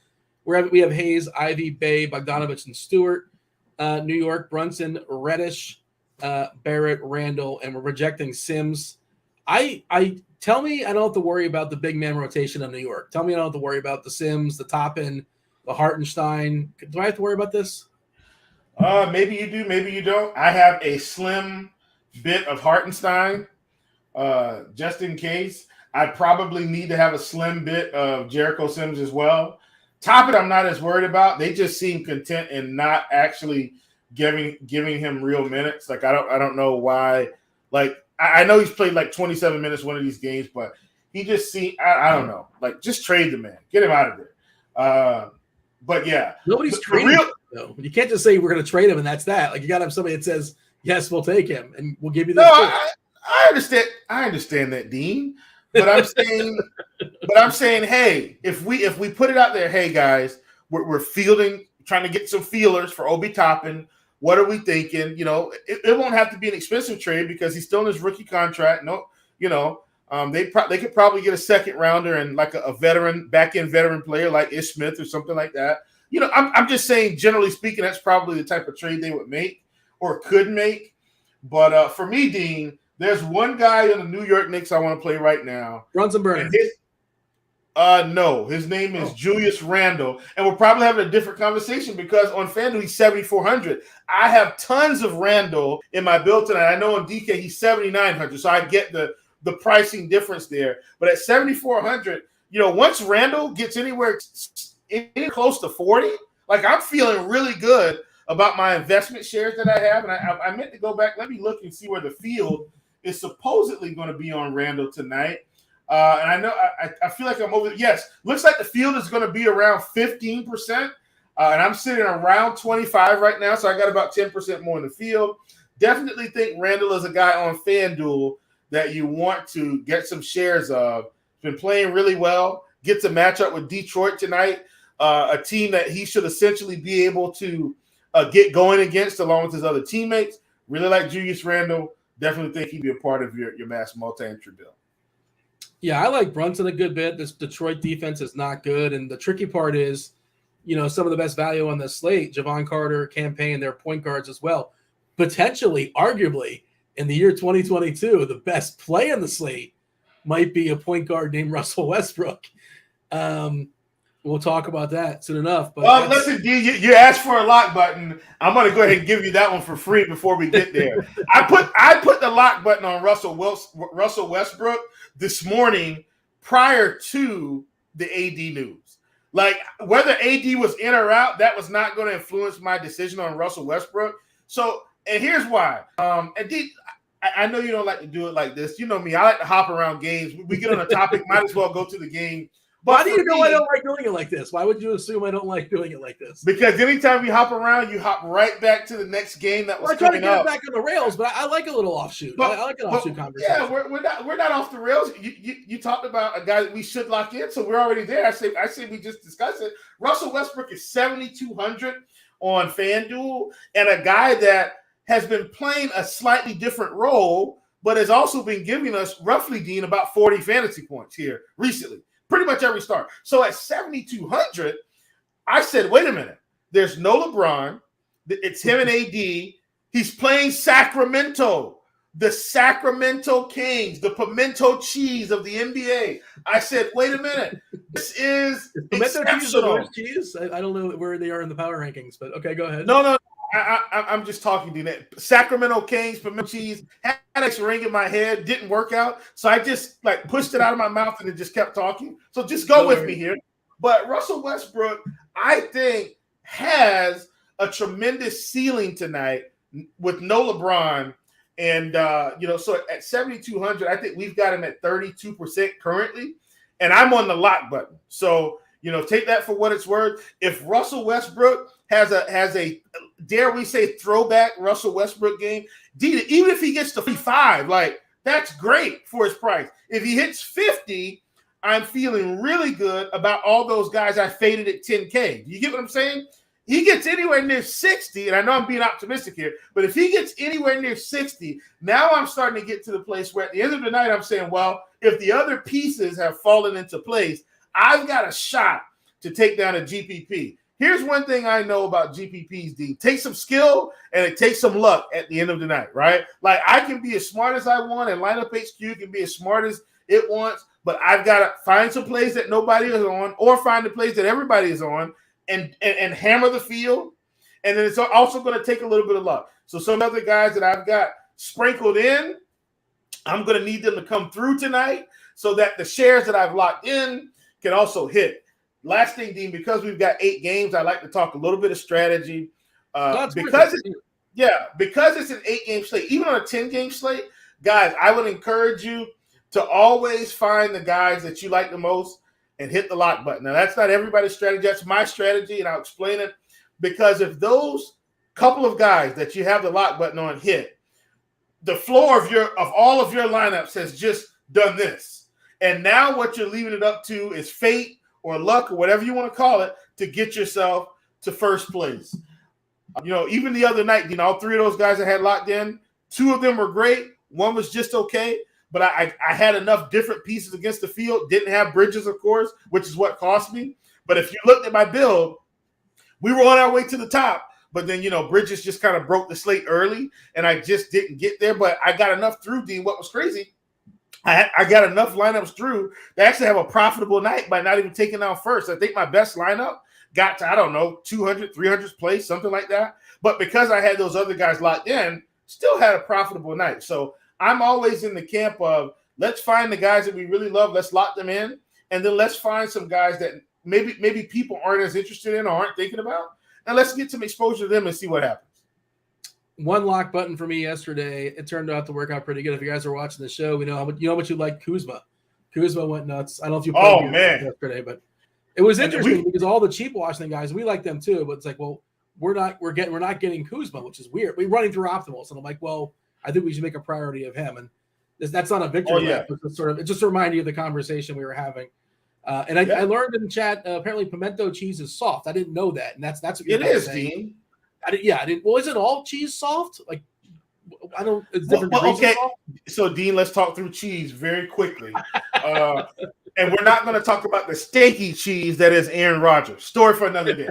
We have Hayes, Ivy, Bay, Bogdanovic, and Stewart. New York, Brunson, Reddish, Barrett, Randall, and we're projecting Sims. Tell me I don't have to worry about the big man rotation of New York. Tell me I don't have to worry about the Sims, the Toppin, the Hartenstein. Do I have to worry about this? Maybe you do, maybe you don't. I have a slim bit of Hartenstein, just in case. I probably need to have a slim bit of Jericho Sims as well. Toppin, I'm not as worried about. They just seem content in not actually giving him real minutes. Like I don't know why. Like I know he's played like 27 minutes one of these games, but he just I don't know. Like just trade the man, get him out of there. But yeah, nobody's trading him, though. You can't just say we're going to trade him and that's that. Like you got to have somebody that says yes, we'll take him and we'll give you this. No, I understand. I understand that, Dean. But I'm saying, hey, if we put it out there, hey guys, we're fielding, trying to get some feelers for Obi Toppin. What are we thinking? You know, it won't have to be an expensive trade because he's still in his rookie contract. No, you know, they could probably get a second rounder and like a veteran, back end veteran player like Ish Smith or something like that. You know, I'm just saying, generally speaking, that's probably the type of trade they would make or could make. But for me, Dean, there's one guy in the New York Knicks I want to play right now. Brunson Burner. No, his name is Julius Randle, and we're probably having a different conversation because on FanDuel he's 7,400. I have tons of Randle in my build tonight. I know on DK he's 7,900, so I get the pricing difference there. But at 7,400, you know, once Randle gets anywhere close to 40, like I'm feeling really good about my investment shares that I have. And I meant to go back. Let me look and see where the field is supposedly going to be on Randle tonight. And I know I feel like I'm over. Yes, looks like the field is going to be around 15%. And I'm sitting around 25 right now. So I got about 10% more in the field. Definitely think Randle is a guy on FanDuel that you want to get some shares of. He's been playing really well. Gets a matchup with Detroit tonight, a team that he should essentially be able to get going against along with his other teammates. Really like Julius Randle. Definitely think he'd be a part of your mass multi-entry bill. Yeah, I like Brunson a good bit. This Detroit defense is not good. And the tricky part is, you know, some of the best value on the slate, Javon Carter, Campaign, their point guards as well. Potentially, arguably, in the year 2022, the best play on the slate might be a point guard named Russell Westbrook. We'll talk about that soon enough. But well, listen, D, you asked for a lock button. I'm going to go ahead and give you that one for free before we get there. I put the lock button on Russell Westbrook this morning prior to the AD news. Like whether AD was in or out, that was not going to influence my decision on Russell Westbrook. So, and here's why. And D, I know you don't like to do it like this. You know me. I like to hop around games. We get on a topic, might as well go to the game. But why do you know I don't like doing it like this? Why would you assume I don't like doing it like this? Because anytime you hop around, you hop right back to the next game that was coming up. I try to get it back on the rails, but I like a little offshoot. I like an offshoot conversation. Yeah, we're not off the rails. You talked about a guy that we should lock in, so we're already there. I say we just discussed it. Russell Westbrook is 7,200 on FanDuel, and a guy that has been playing a slightly different role, but has also been giving us roughly, Dean, about 40 fantasy points here recently. Pretty much every start. So at 7,200, I said, wait a minute. There's no LeBron. It's him and AD. He's playing Sacramento, the Sacramento Kings, the pimento cheese of the NBA. I said, wait a minute. This is exceptional. Cheese? I don't know where they are in the power rankings, but okay, go ahead. No. I'm just talking to you. Sacramento Kings, pimento cheese, had a ring in my head, didn't work out. So I just like pushed it out of my mouth and it just kept talking. So just go with me here. But Russell Westbrook, I think, has a tremendous ceiling tonight with no LeBron. And, so at 7,200, I think we've got him at 32% currently. And I'm on the lock button. So, take that for what it's worth. If Russell Westbrook has a dare we say throwback Russell Westbrook game, even if he gets to 55, like that's great for his price. If he hits 50, I'm feeling really good about all those guys I faded at 10K. You get what I'm saying? He gets anywhere near 60, and I know I'm being optimistic here, but if he gets anywhere near 60, now I'm starting to get to the place where at the end of the night, I'm saying, well, if the other pieces have fallen into place, I've got a shot to take down a GPP. Here's one thing I know about GPPs, D. It takes some skill and it takes some luck at the end of the night, right? Like I can be as smart as I want and Lineup HQ can be as smart as it wants, but I've got to find some plays that nobody is on or find the plays that everybody is on and hammer the field. And then it's also going to take a little bit of luck. So some other guys that I've got sprinkled in, I'm going to need them to come through tonight so that the shares that I've locked in can also hit. Last thing, Dean, because we've got 8 games, I like to talk a little bit of strategy. because it's an 8-game slate, even on a 10-game slate, guys, I would encourage you to always find the guys that you like the most and hit the lock button. Now, that's not everybody's strategy. That's my strategy, and I'll explain it. Because if those couple of guys that you have the lock button on hit, the floor of all of your lineups has just done this. And now what you're leaving it up to is fate or luck or whatever you want to call it to get yourself to first place. Even the other night, all three of those guys I had locked in, 2 of them were great. One was just okay. But I had enough different pieces against the field. Didn't have Bridges, of course, which is what cost me. But if you looked at my build, we were on our way to the top. But then, Bridges just kind of broke the slate early, and I just didn't get there. But I got enough through, Dean. What was crazy, I got enough lineups through to actually have a profitable night by not even taking out first. I think my best lineup got to, 200, 300th place, something like that. But because I had those other guys locked in, still had a profitable night. So I'm always in the camp of let's find the guys that we really love. Let's lock them in. And then let's find some guys that maybe people aren't as interested in or aren't thinking about. And let's get some exposure to them and see what happens. One lock button for me yesterday. It turned out to work out pretty good. If you guys are watching the show, we know how much you like Kuzma. Kuzma went nuts. I don't know if you played yesterday, but it was interesting because all the cheap Washington guys, we like them too. But it's like, well, we're not getting Kuzma, which is weird. We're running through optimals, and I'm like, well, I think we should make a priority of him. And that's not a victory lap. It's just a reminder of the conversation we were having. And I learned in the chat apparently pimento cheese is soft. I didn't know that, and that's what you're saying. Dean. I didn't. Well, is it all cheese soft? Like, I don't. It's different. Okay, so Dean, let's talk through cheese very quickly, and we're not going to talk about the steaky cheese that is Aaron Rodgers. Story for another day.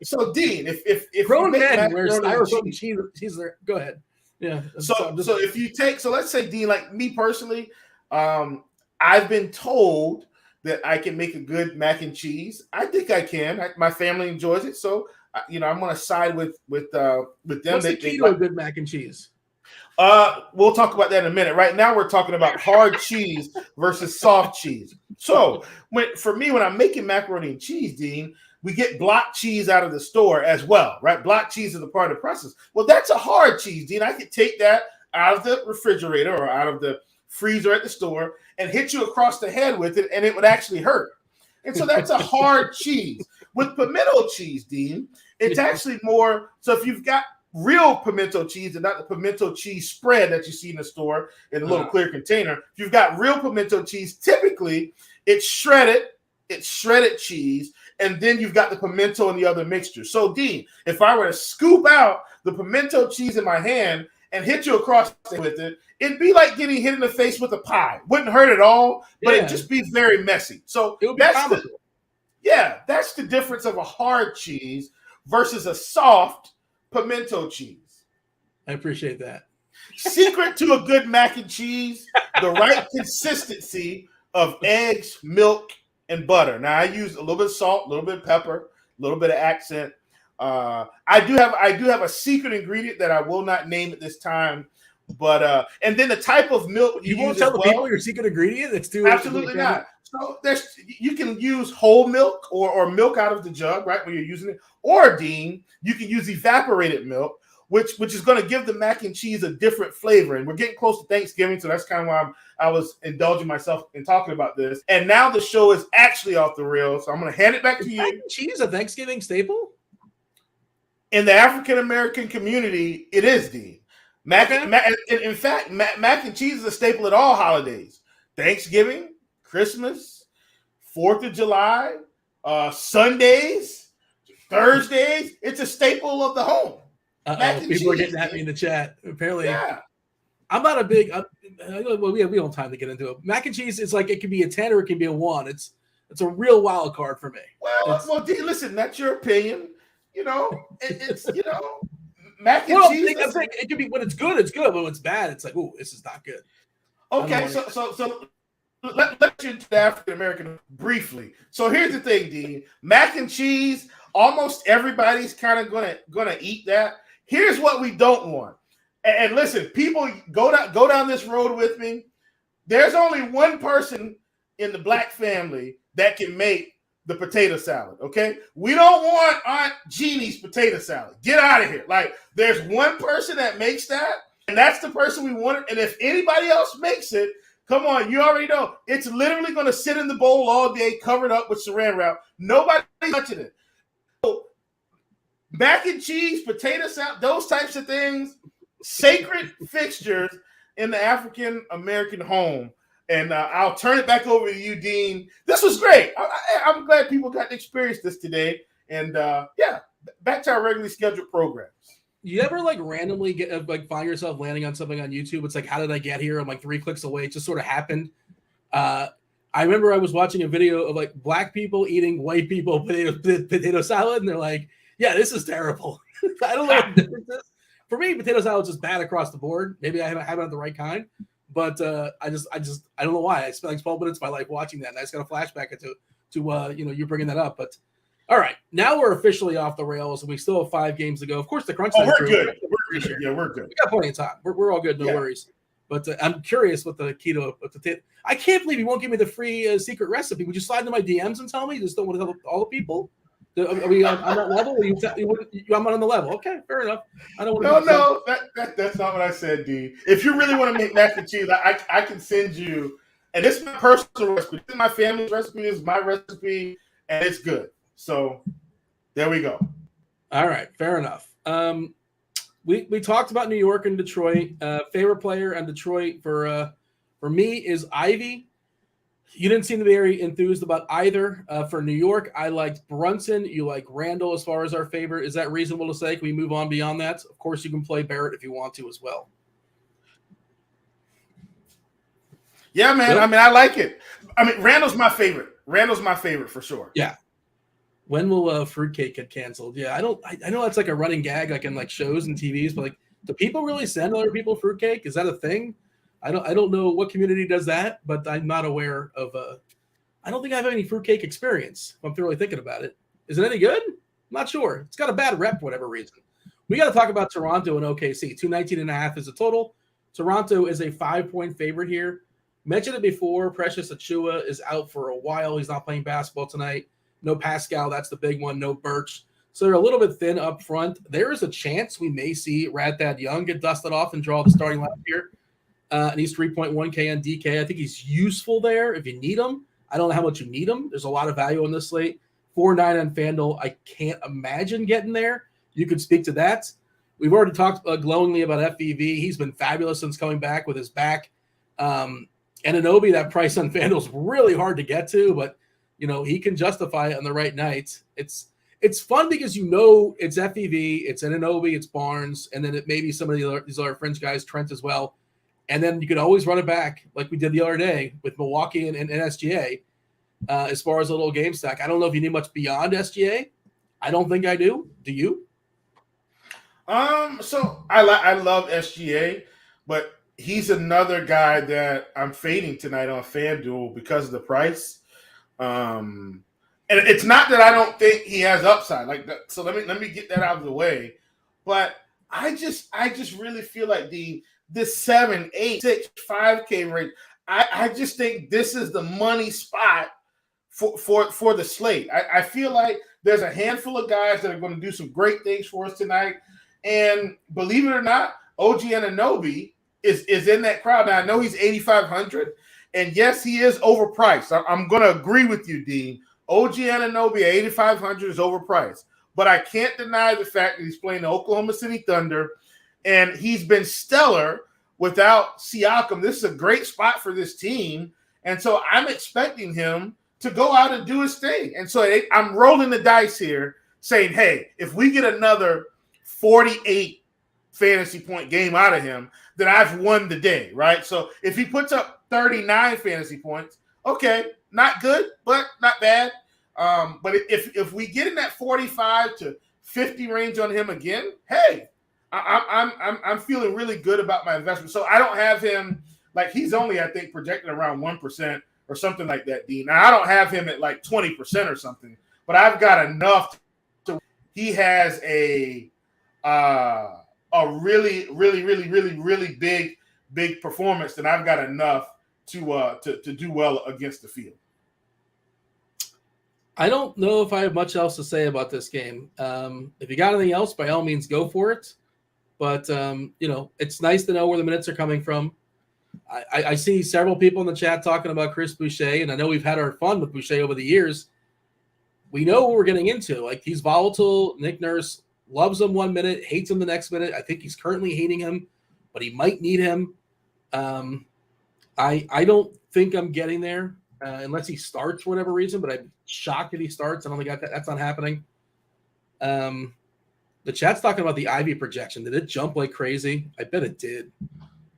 So Dean, if grown men wear styrofoam cheese there, go ahead. Yeah. So if you take, let's say Dean, like me personally, I've been told that I can make a good mac and cheese. I think I can. My family enjoys it, so I'm going to side with them. What's the key to a good mac and cheese? We'll talk about that in a minute. Right now, we're talking about hard cheese versus soft cheese. So for me, when I'm making macaroni and cheese, Dean, we get block cheese out of the store as well, right? Block cheese is a part of the process. Well, that's a hard cheese, Dean. I could take that out of the refrigerator or out of the freezer at the store and hit you across the head with it, and it would actually hurt. And so that's a hard cheese. With pimento cheese, Dean, it's actually more. So if you've got real pimento cheese and not the pimento cheese spread that you see in the store in a little clear container, if you've got real pimento cheese, typically it's shredded cheese, and then you've got the pimento and the other mixture. So, Dean, if I were to scoop out the pimento cheese in my hand and hit you across with it, it'd be like getting hit in the face with a pie. Wouldn't hurt at all, but it'd just be very messy. So it would be comical. That's the difference of a hard cheese versus a soft pimento cheese. I appreciate that. Secret to a good mac and cheese, the right consistency of eggs, milk, and butter. Now I use a little bit of salt, a little bit of pepper, a little bit of accent. I do have a secret ingredient that I will not name at this time, but and then the type of milk you won't tell the people your secret ingredient. It's too absolutely not. So you can use whole milk or milk out of the jug, right, when you're using it, or Dean, you can use evaporated milk, which is going to give the mac and cheese a different flavor. And we're getting close to Thanksgiving, so that's kind of why I was indulging myself in talking about this. And now the show is actually off the rails, so I'm going to hand it back to you. Mac and cheese a Thanksgiving staple? In the African American community, it is, Dean. In fact, mac and cheese is a staple at all holidays: Thanksgiving, Christmas, 4th of July, Sundays, Thursdays. It's a staple of the home. People are getting at me in the chat. Apparently, I'm not a big. We don't have time to get into it. Mac and cheese is like it can be a 10 or it can be a 1. It's a real wild card for me. Well, Dean, listen, that's your opinion. It's mac and cheese. It could be when it's good, it's good. But when it's bad, it's like, this is not good. Okay, so let's get into the African American briefly. So here's the thing, Dean. Mac and cheese, almost everybody's kind of gonna eat that. Here's what we don't want. And listen, people go down this road with me. There's only one person in the black family that can make the potato salad, okay? We don't want Aunt Jeannie's potato salad. Get out of here. Like, there's one person that makes that, and that's the person we want. And if anybody else makes it, come on, you already know. It's literally going to sit in the bowl all day, covered up with saran wrap. Nobody's touching it. So, mac and cheese, potato salad, those types of things, sacred fixtures in the African-American home. And I'll turn it back over to you, Dean. This was great. I'm glad people got to experience this today. And back to our regularly scheduled programs. You ever like randomly get find yourself landing on something on YouTube? It's like, how did I get here? I'm like 3 clicks away. It just sort of happened. I remember I was watching a video of like black people eating white people potato salad, and they're like, "Yeah, this is terrible." I don't know what the difference is. For me, potato salad is just bad across the board. Maybe I haven't the right kind. But I don't know why. I spent like 12 minutes of my life watching that, and I just got a flashback to you bringing that up. But all right, now we're officially off the rails, and we still have 5 games to go. Of course, the crunch time. We're good. We're good. We got plenty of time. We're all good. No worries. But I'm curious what the keto. I can't believe you won't give me the free secret recipe. Would you slide into my DMs and tell me? You just don't want to tell all the people. Are we on that level? I'm not on the level. Okay, fair enough. I don't want to. No, that's not what I said, D. If you really want to make mac and cheese, I can send you. And this is my personal recipe. This is my family's recipe. This is my recipe, and it's good. So there we go. All right, fair enough. We talked about New York and Detroit. Favorite player in Detroit for me is Ivy. You didn't seem to be very enthused about either. For New York, I liked Brunson. You like Randall as far as our favorite. Is that reasonable to say? Can we move on beyond that? Of course, you can play Barrett if you want to as well. Yeah, man. Yep. I mean, I like it. I mean, Randall's my favorite. Randall's my favorite for sure. Yeah. When will Fruitcake get canceled? Yeah, I know that's like a running gag, like in like shows and TVs, but like, do people really send other people fruitcake? Is that a thing? I don't know what community does that, but I'm not aware of I don't think I have any fruitcake experience. If I'm really thinking about it. Is it any good? I'm not sure. It's got a bad rep for whatever reason. We got to talk about Toronto and OKC. 219.5 is the total. Toronto is a 5-point favorite here. Mentioned it before. Precious Achiuwa is out for a while. He's not playing basketball tonight. No Pascal. That's the big one. No Birch. So they're a little bit thin up front. There is a chance we may see Radthad Young get dusted off and draw the starting lineup here. And he's 3.1K on DK. I think he's useful there if you need him. I don't know how much you need him. There's a lot of value on this slate. 4.9 on Fanduel. I can't imagine getting there. You could speak to that. We've already talked glowingly about FEV. He's been fabulous since coming back with his back. And Anunoby, that price on Fanduel is really hard to get to, but he can justify it on the right nights. It's fun because it's FEV, it's Anunoby, it's Barnes, and then it may be some of these other fringe guys, Trent as well. And then you could always run it back like we did the other day with Milwaukee and SGA as far as a little game stack. I don't know if you need much beyond SGA. I don't think I do. Do you? So I love SGA, but he's another guy that I'm fading tonight on FanDuel because of the price. And it's not that I don't think he has upside like that. So let me get that out of the way. But I just really feel like this 7, 8, 6, 5K range. I just think this is the money spot for the slate. I feel like there's a handful of guys that are going to do some great things for us tonight. And believe it or not, OG Anunoby is in that crowd. Now, I know he's 8,500. And yes, he is overpriced. I'm going to agree with you, Dean. OG Anunoby at 8,500 is overpriced. But I can't deny the fact that he's playing the Oklahoma City Thunder. And he's been stellar without Siakam. This is a great spot for this team. And so I'm expecting him to go out and do his thing. And so I'm rolling the dice here saying, hey, if we get another 48 fantasy point game out of him, then I've won the day, right? So if he puts up 39 fantasy points, okay, not good, but not bad. But if we get in that 45 to 50 range on him again, hey, I'm feeling really good about my investment. So I don't have him like he's only, I think, projected around 1% or something like that, Dean. Now I don't have him at like 20% or something, but I've got enough to. He has a really, really, really, really, really big performance, that I've got enough to do well against the field. I don't know if I have much else to say about this game. If you got anything else, by all means, go for it. But, it's nice to know where the minutes are coming from. I see several people in the chat talking about Chris Boucher, and I know we've had our fun with Boucher over the years. We know what we're getting into. Like, he's volatile. Nick Nurse loves him 1 minute, hates him the next minute. I think he's currently hating him, but he might need him. I don't think I'm getting there unless he starts for whatever reason, but I'm shocked if he starts. I don't think that's not happening. The chat's talking about the Ivy projection. Did it jump like crazy? I bet it did.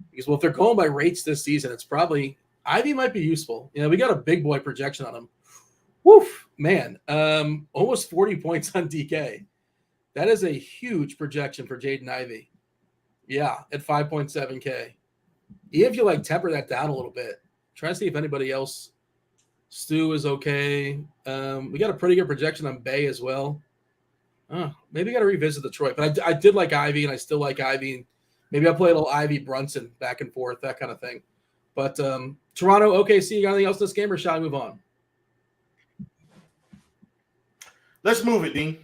Because, if they're going by rates this season, it's probably – Ivy might be useful. We got a big boy projection on him. Woof, man. Almost 40 points on DK. That is a huge projection for Jaden Ivey. Yeah, at 5.7K. Even if you, temper that down a little bit, try to see if anybody else – Stu is okay. We got a pretty good projection on Bay as well. Maybe got to revisit Detroit. But I did like Ivy, and I still like Ivy. Maybe I'll play a little Ivy Brunson back and forth, that kind of thing. But Toronto, OKC, you got anything else in this game, or shall I move on? Let's move it, Dean.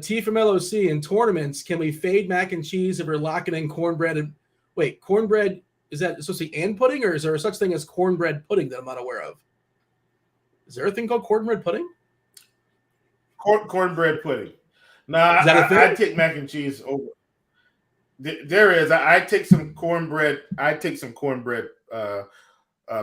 T from LOC, in tournaments, can we fade mac and cheese if we're locking in cornbread? Wait, cornbread, is that supposed to be and pudding, or is there such thing as cornbread pudding that I'm not aware of? Is there a thing called cornbread pudding? Cornbread pudding. Nah, I take mac and cheese over. There is. I take some cornbread. I take some cornbread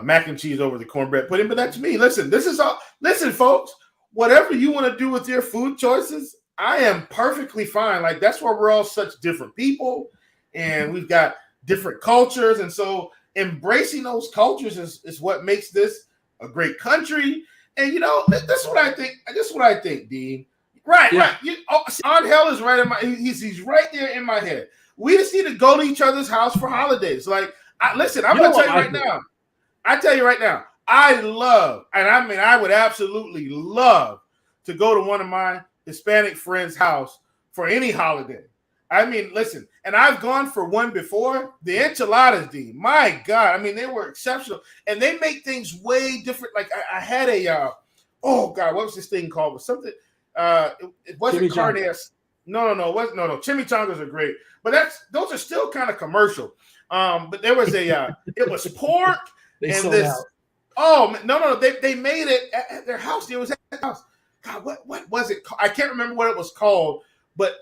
mac and cheese over the cornbread pudding. But that's me. Listen, this is all. Listen, folks. Whatever you want to do with your food choices, I am perfectly fine. That's why we're all such different people, and we've got different cultures, and so embracing those cultures is what makes this a great country. And that's what I think. That's what I think, Dean. Right, yeah. Right. Angel is right in my. He's right there in my head. We just need to go to each other's house for holidays. Listen, I'm going to tell you right now. I tell you right now, I love, and I would absolutely love to go to one of my Hispanic friends' house for any holiday. Listen, and I've gone for one before. The enchiladas, Dean, my God. They were exceptional. And they make things way different. I had a, oh God, what was this thing called? It was something, it wasn't carnes. No. Chimichangas are great. But those are still kind of commercial. But there was it was pork they and sold this. Out. Oh no, they made it at their house. It was at their house. God, what was it? I can't remember what it was called, but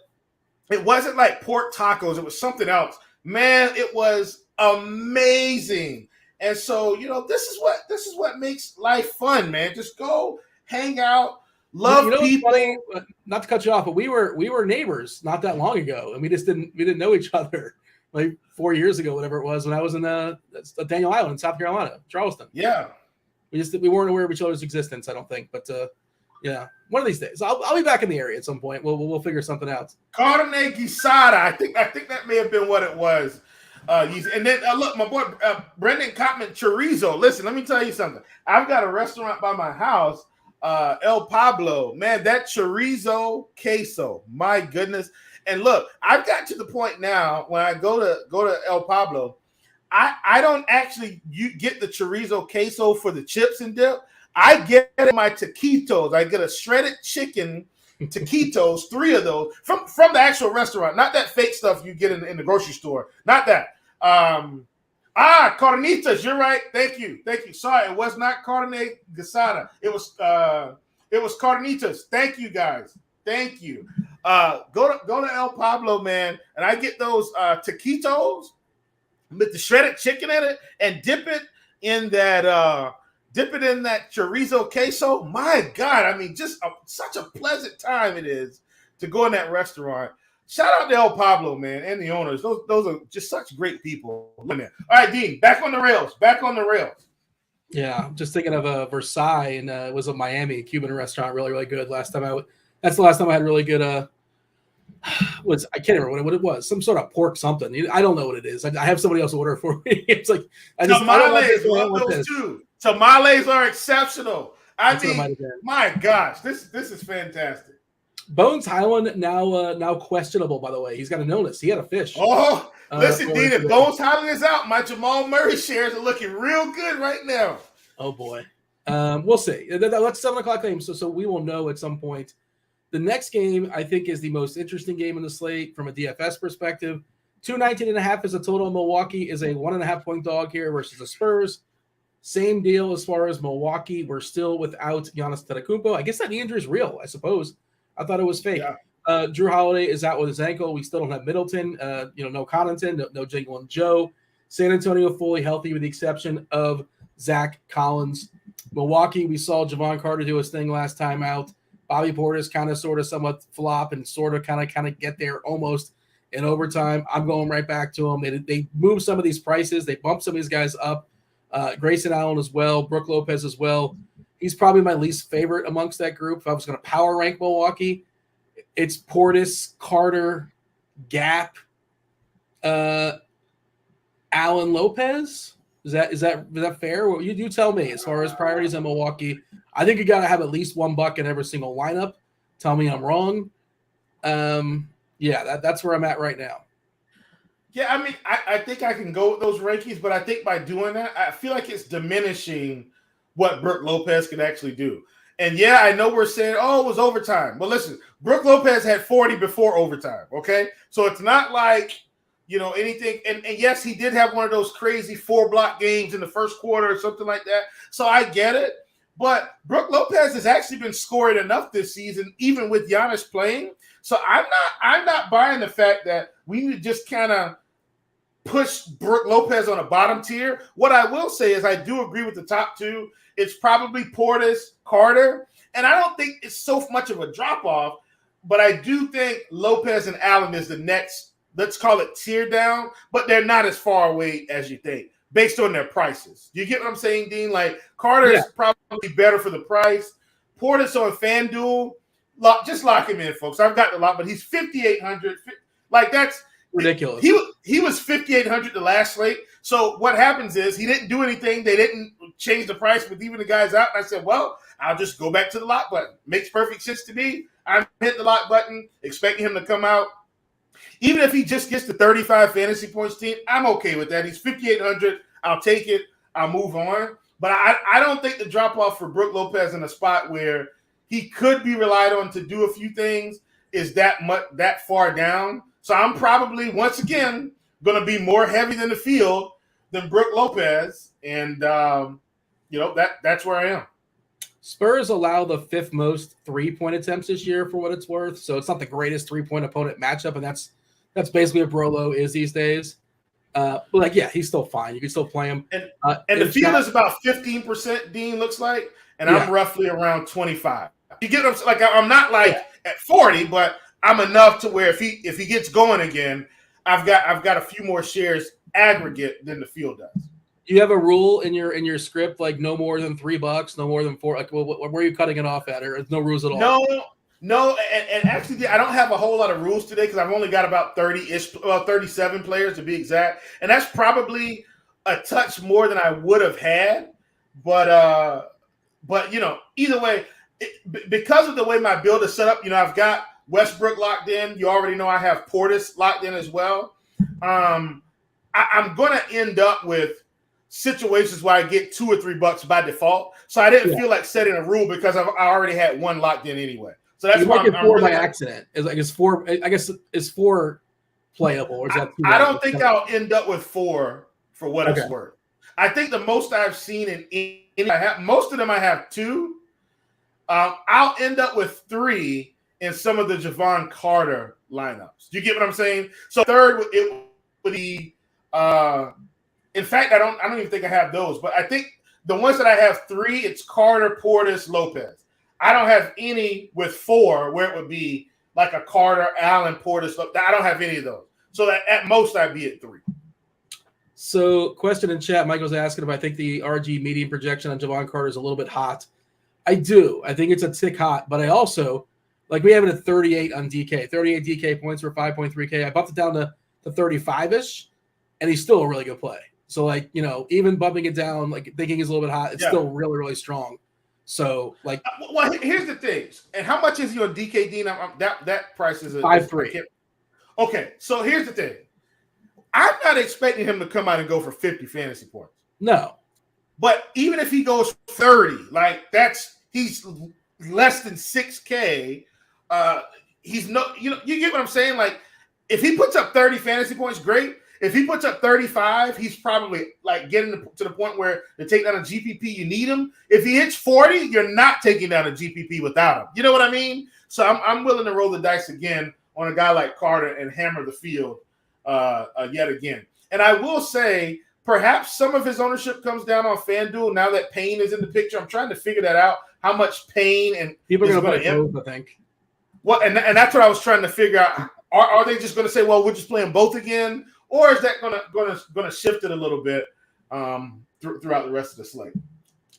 it wasn't like pork tacos. It was something else. Man, it was amazing. And so this is what makes life fun, man. Just go hang out. Love people. Funny, not to cut you off, but we were neighbors not that long ago, and we didn't know each other 4 years ago, whatever it was, when I was in Daniel Island in South Carolina, Charleston. Yeah, we weren't aware of each other's existence, I don't think, but yeah, one of these days I'll be back in the area at some point. We'll figure something out. Carne guisada, I think that may have been what it was. And then look, my boy Brendan Cotman chorizo. Listen, let me tell you something. I've got a restaurant by my house. El Pablo, man, that chorizo queso, my goodness. And look, I've got to the point now when I go to El Pablo, I don't actually get the chorizo queso for the chips and dip. I get my taquitos. I get a shredded chicken taquitos, 3 of those from the actual restaurant, not that fake stuff you get in the grocery store. Not that. Carnitas, you're right. Thank you. Sorry, it was not carne guisada. It was carnitas. Thank you, guys. Thank you. Go to El Pablo, man, and I get those taquitos with the shredded chicken in it and dip it in that chorizo queso. My God, just such a pleasant time it is to go in that restaurant. Shout out to El Pablo, man, and the owners. Those are just such great people. All right, Dean, back on the rails. Yeah, just thinking of Versailles, and it was a Miami Cuban restaurant, really, really good. That's the last time I had really good. I can't remember what it was. Some sort of pork something. I don't know what it is. I have somebody else order for me. It's like tamales. Those two tamales are exceptional. My gosh, this is fantastic. Bones Highland now questionable, by the way. He's got an illness. He had a fish. Oh, listen, Dean, if Bones Highland is out, my Jamal Murray shares are looking real good right now. Oh, boy. We'll see. That's 7:00 game, so we will know at some point. The next game, I think, is the most interesting game in the slate from a DFS perspective. 219.5 is a total. Milwaukee is a 1.5 point dog here versus the Spurs. Same deal as far as Milwaukee. We're still without Giannis Antetokounmpo. I guess that knee injury is real, I suppose. I thought it was fake. Yeah. Drew Holiday is out with his ankle. We still don't have Middleton. No Connaughton, no Jalen Joe. San Antonio fully healthy with the exception of Zach Collins. Milwaukee, we saw Javon Carter do his thing last time out. Bobby Portis kind of sort of somewhat flop and sort of kind of get there almost in overtime. I'm going right back to them. They move some of these prices. They bump some of these guys up. Grayson Allen as well. Brook Lopez as well. He's probably my least favorite amongst that group. If I was going to power rank Milwaukee, it's Portis, Carter, Gap, Allen Lopez. Is that fair? Well, you tell me as far as priorities in Milwaukee. I think you got to have at least one buck in every single lineup. Tell me I'm wrong. That's where I'm at right now. Yeah, I mean, I think I can go with those rankings, but I think by doing that, I feel like it's diminishing what Brook Lopez can actually do. And yeah, I know we're saying, it was overtime. But listen, Brook Lopez had 40 before overtime, okay? So it's not like, anything. And yes, he did have one of those crazy 4-block games in the first quarter or something like that. So I get it. But Brook Lopez has actually been scoring enough this season, even with Giannis playing. So I'm not buying the fact that we need to just kind of push Brook Lopez on a bottom tier. What I will say is I do agree with the top two. It's probably Portis, Carter, and I don't think it's so much of a drop-off, but I do think Lopez and Allen is the next, let's call it tier down, but they're not as far away as you think, based on their prices. You get what I'm saying, Dean? Like, Carter is probably better for the price. Portis on FanDuel, just lock him in, folks. I've got the lot, but he's 5,800. Like, that's ridiculous. He was 5,800 the last slate. So what happens is he didn't do anything. They didn't change the price with even the guys out. And I said, well, I'll just go back to the lock button. Makes perfect sense to me. I'm hitting the lock button, expecting him to come out. Even if he just gets the 35 fantasy points team, I'm okay with that. He's 5,800. I'll take it. I'll move on. But I don't think the drop-off for Brook Lopez in a spot where he could be relied on to do a few things is that far down. So I'm probably, once again, going to be more heavy than the field than Brook Lopez. And, that's where I am. Spurs allow the 5th most 3-point attempts this year for what it's worth. So it's not the greatest 3-point opponent matchup. And that's basically what Brolo is these days. But he's still fine. You can still play him. And the field is about 15%, Dean, looks like. And I'm roughly around 25. You get what I'm saying? Like, I'm not at 40, but I'm enough to where if he gets going again, I've got a few more shares aggregate than the field does. You have a rule in your script, like no more than $3, no more than $4. Like, where are you cutting it off at? Or no rules at all? No, and actually, I don't have a whole lot of rules today because I've only got about 37 players to be exact, and that's probably a touch more than I would have had. But either way, because of the way my build is set up, I've got Westbrook locked in. You already know I have Portis locked in as well. I'm going to end up with situations where I get $2 or $3 by default. So I didn't feel like setting a rule because I already had one locked in anyway. So that's why I'm 4 by accident. It's 4. I guess it's 4 playable. Or is that I don't think I'll end up with 4 for what it's worth. I think the most I've seen most of them I have 2. I'll end up with 3 in some of the Javon Carter lineups. Do you get what I'm saying? So third, it would be. In fact, I don't even think I have those. But I think the ones that I have 3, it's Carter, Portis, Lopez. I don't have any with 4 where it would be like a Carter, Allen, Portis. I don't have any of those. So that at most I'd be at 3. So question in chat, Michael's asking if I think the RG median projection on Javon Carter is a little bit hot. I do. I think it's a tick hot. But I also, we have it at 38 on DK. 38 DK points for 5.3K. I bumped it down to 35-ish, and he's still a really good play. So, even bumping it down, thinking he's a little bit hot, it's still really, really strong. So, well, here's the thing. And how much is he on DK, Dean? That price is 5.3. Okay, so here's the thing. I'm not expecting him to come out and go for 50 fantasy points. No. But even if he goes 30, like he's less than 6K. He's no, you get what I'm saying? Like, if he puts up 30 fantasy points, great. If he puts up 35, he's probably like getting to the point where to take down a GPP, you need him. If he hits 40, you're not taking down a GPP without him. You know what I mean? So I'm willing to roll the dice again on a guy like Carter and hammer the field yet again. And I will say, perhaps some of his ownership comes down on FanDuel now that Payne is in the picture. I'm trying to figure that out. How much Payne and people are going to play both, I think. Well, and that's what I was trying to figure out. Are they just going to say, well, we're just playing both again, or is that going to shift it a little bit throughout the rest of the slate?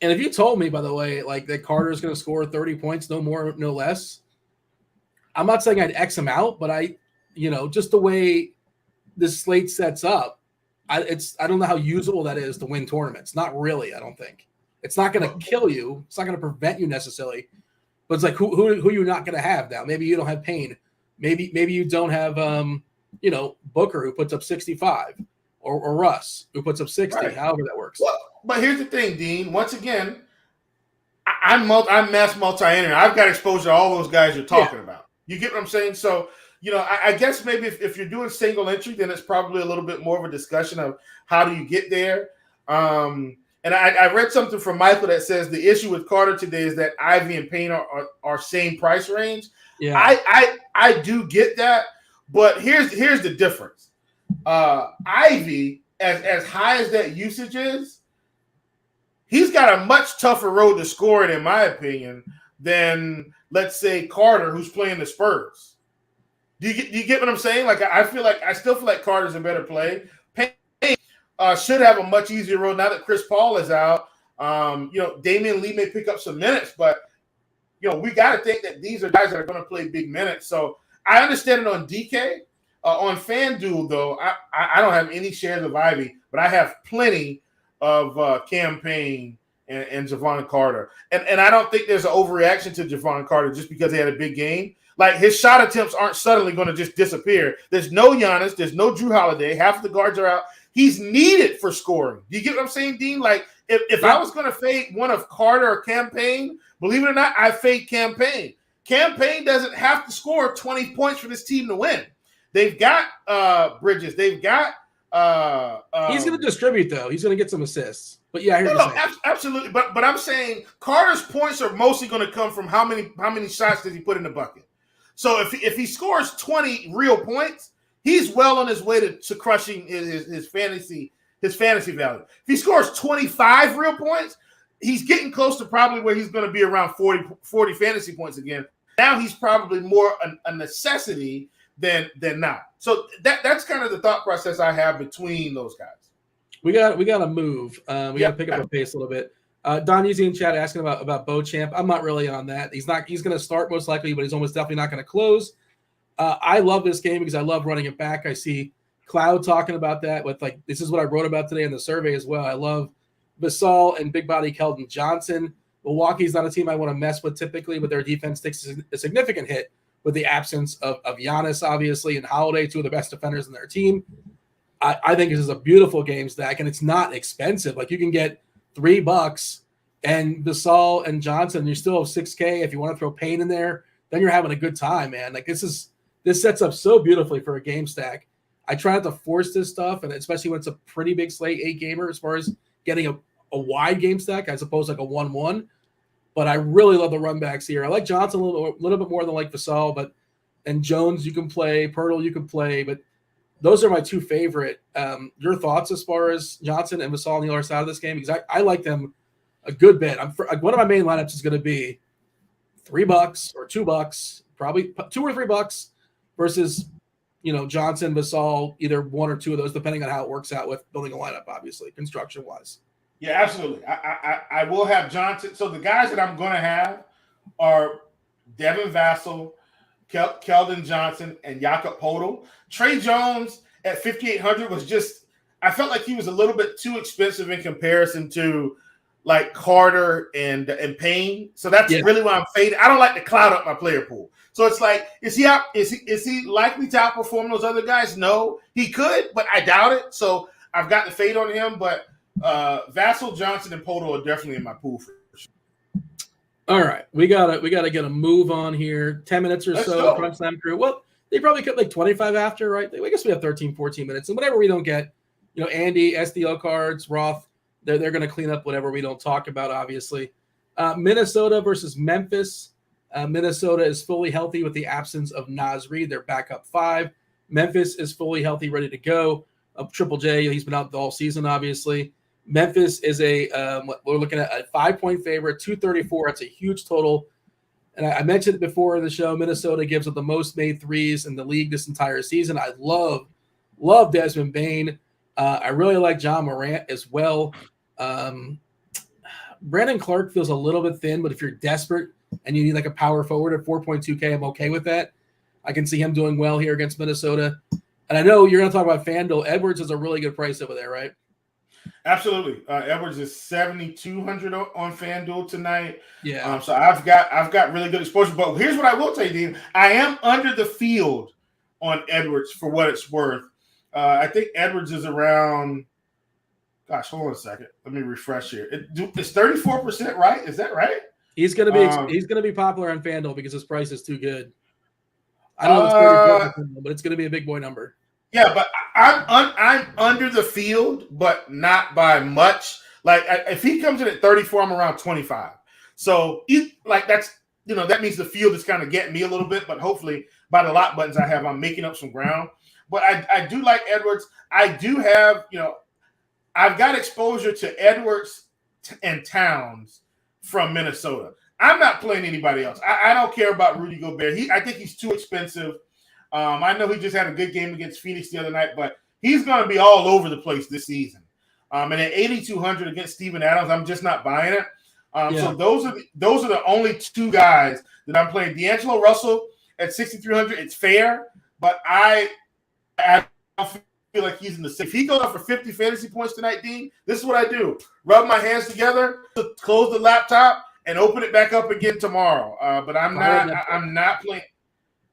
And if you told me, by the way, like that Carter's going to score 30 points, no more, no less, I'm not saying I'd X him out, but just the way this slate sets up, I don't know how usable that is to win tournaments. Not really, I don't think. It's not going to kill you. It's not going to prevent you necessarily. But it's like who you're not going to have now. Maybe you don't have Payne. Maybe you don't have Booker, who puts up 65, or Russ, who puts up 60. Right. However that works. Well, but here's the thing, Dean. Once again, I'm mass multi-entry. I've got exposure to all those guys you're talking about. You get what I'm saying? So I guess maybe if you're doing single entry, then it's probably a little bit more of a discussion of how do you get there. And I read something from Michael that says the issue with Carter today is that Ivy and Payne are same price range. Yeah, I do get that, but here's the difference. Ivy, as high as that usage is, he's got a much tougher road to score it, in my opinion, than let's say Carter, who's playing the Spurs. Do you get what I'm saying? Like I still feel like Carter's a better play. Payne should have a much easier road now that Chris Paul is out. Damian Lee may pick up some minutes, but we got to think that these are guys that are going to play big minutes. So I understand it on DK. On FanDuel, though, I don't have any shares of Ivy, but I have plenty of Campaign and Javon Carter. And I don't think there's an overreaction to Javon Carter just because he had a big game. Like, his shot attempts aren't suddenly going to just disappear. There's no Giannis. There's no Drew Holiday. Half of the guards are out. He's needed for scoring. Do you get what I'm saying, Dean? Like, if I was going to fade one of Carter or Campaign, believe it or not, I fade Campaign. Campaign doesn't have to score 20 points for this team to win. They've got Bridges. They've got he's going to distribute, though. He's going to get some assists. But yeah, absolutely. But I'm saying Carter's points are mostly going to come from how many shots does he put in the bucket. So if he scores 20 real points, he's well on his way to crushing his fantasy value. If he scores 25 real points, he's getting close to probably where he's going to be around 40 fantasy points again. Now he's probably more a necessity than not. So that's kind of the thought process I have between those guys. We got to move. We got to pick up our pace a little bit. Don Easy in chat asking about Beauchamp. I'm not really on that. He's going to start most likely, but he's almost definitely not going to close. I love this game because I love running it back. I see Cloud talking about that with this is what I wrote about today in the survey as well. I love Basal and big body Keldon Johnson. Milwaukee's not a team I want to mess with typically, but their defense takes a significant hit with the absence of Giannis, obviously, and Holiday, two of the best defenders in their team. I think this is a beautiful game stack, and it's not expensive. Like, you can get $3 and Basal and Johnson, you still have 6K. If you want to throw Payne in there, then you're having a good time, man. Like, this sets up so beautifully for a game stack. I try not to force this stuff, and especially when it's a pretty big slate, 8-gamer, as far as getting a wide game stack as opposed to like a 1-1. But I really love the run backs here. I like Johnson a little bit more than like Basal, and Jones you can play, Pirtle you can play, but those are my two favorite. Your thoughts as far as Johnson and Basal on the other side of this game? Because I like them a good bit. One of my main lineups is going to be $3 or $2, probably $2 or $3 versus Johnson, Basal, either one or two of those, depending on how it works out with building a lineup, obviously, construction-wise. Yeah, absolutely. I will have Johnson. So the guys that I'm going to have are Devin Vassell, Keldon Johnson, and Jakob Poeltl. Trey Jones at 5,800 was just – I felt like he was a little bit too expensive in comparison to like Carter and Payne. So that's really why I'm fading. I don't like to cloud up my player pool. So it's like, is he likely to outperform those other guys? No, he could, but I doubt it. So I've got the fade on him. But Vassell, Johnson, and Poto are definitely in my pool for sure. All right, we gotta get a move on here. 10 minutes or so, crunch time crew. Well, they probably cut like 25 after, right? I guess we have 13, 14 minutes, and whatever we don't get, Andy, SDL cards, Roth, they're going to clean up whatever we don't talk about. Obviously, Minnesota versus Memphis. Minnesota is fully healthy with the absence of Naz Reid, their backup 5. Memphis is fully healthy, ready to go. Triple J, he's been out all season, obviously. Memphis is we're looking at a 5-point favorite, 234. That's a huge total. And I mentioned it before in the show, Minnesota gives up the most made threes in the league this entire season. I love Desmond Bane. I really like John Morant as well. Brandon Clark feels a little bit thin, but if you're desperate and you need like a power forward at 4.2K, I'm okay with that. I can see him doing well here against Minnesota. And I know you're going to talk about Fanduel. Edwards is a really good price over there, right? Absolutely. Edwards is 7,200 on FanDuel tonight. Yeah. So I've got really good exposure. But here's what I will tell you, Dean. I am under the field on Edwards for what it's worth. I think Edwards is around. Gosh, hold on a second. Let me refresh here. It's 34%, right? Is that right? He's gonna be popular on FanDuel because his price is too good. I don't know if it's 34%, but it's gonna be a big boy number. Yeah, but I'm under the field, but not by much. Like if he comes in at 34, I'm around 25. So that means the field is kind of getting me a little bit, but hopefully by the lot buttons I have, I'm making up some ground. But I do like Edwards. I do have, I've got exposure to Edwards and Towns from Minnesota. I'm not playing anybody else. I don't care about Rudy Gobert. I think he's too expensive. I know he just had a good game against Phoenix the other night, but he's going to be all over the place this season. And at 8,200 against Steven Adams, I'm just not buying it. So those are the only two guys that I'm playing. D'Angelo Russell at 6,300, it's fair, but I don't feel like he's in the same. If he goes up for 50 fantasy points tonight, Dean, this is what I do: rub my hands together, close the laptop, and open it back up again tomorrow. But I'm not playing.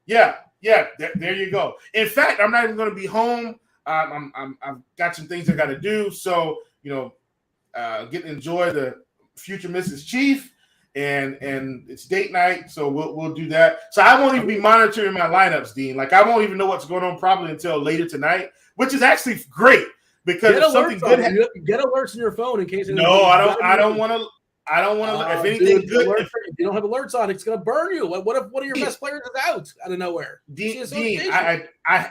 Yeah. There you go. In fact, I'm not even going to be home. I've got some things I got to do. So get to enjoy the future Mrs. Chief, and it's date night. So we'll do that. So I won't even be monitoring my lineups, Dean. Like I won't even know what's going on probably until later tonight, which is actually great because if something good get alerts on your phone in case. No, I don't want to. I don't want to. If anything good, if you don't have alerts on, it's going to burn you. What if one of your best players is out of nowhere? Dean, I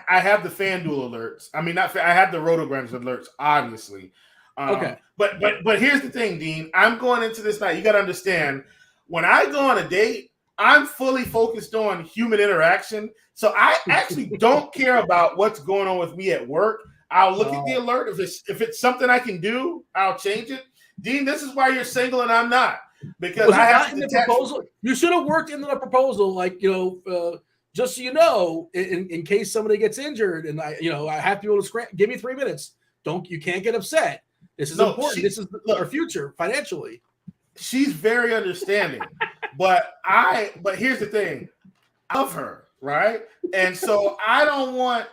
have the FanDuel alerts. I mean, I have the RotoGrinders alerts, obviously. Okay. But here's the thing, Dean. I'm going into this night. You got to understand, when I go on a date, I'm fully focused on human interaction. So I actually don't care about what's going on with me at work. I'll look at the alert. If it's something I can do, I'll change it. Dean, this is why you're single and I'm not. Because I have to detach. Proposal? You should have worked into the proposal, like, just so you know, in case somebody gets injured and I have to be able to give me 3 minutes. You can't get upset. This is important. This is our future financially. She's very understanding. but here's the thing. I love her, right? And so I don't want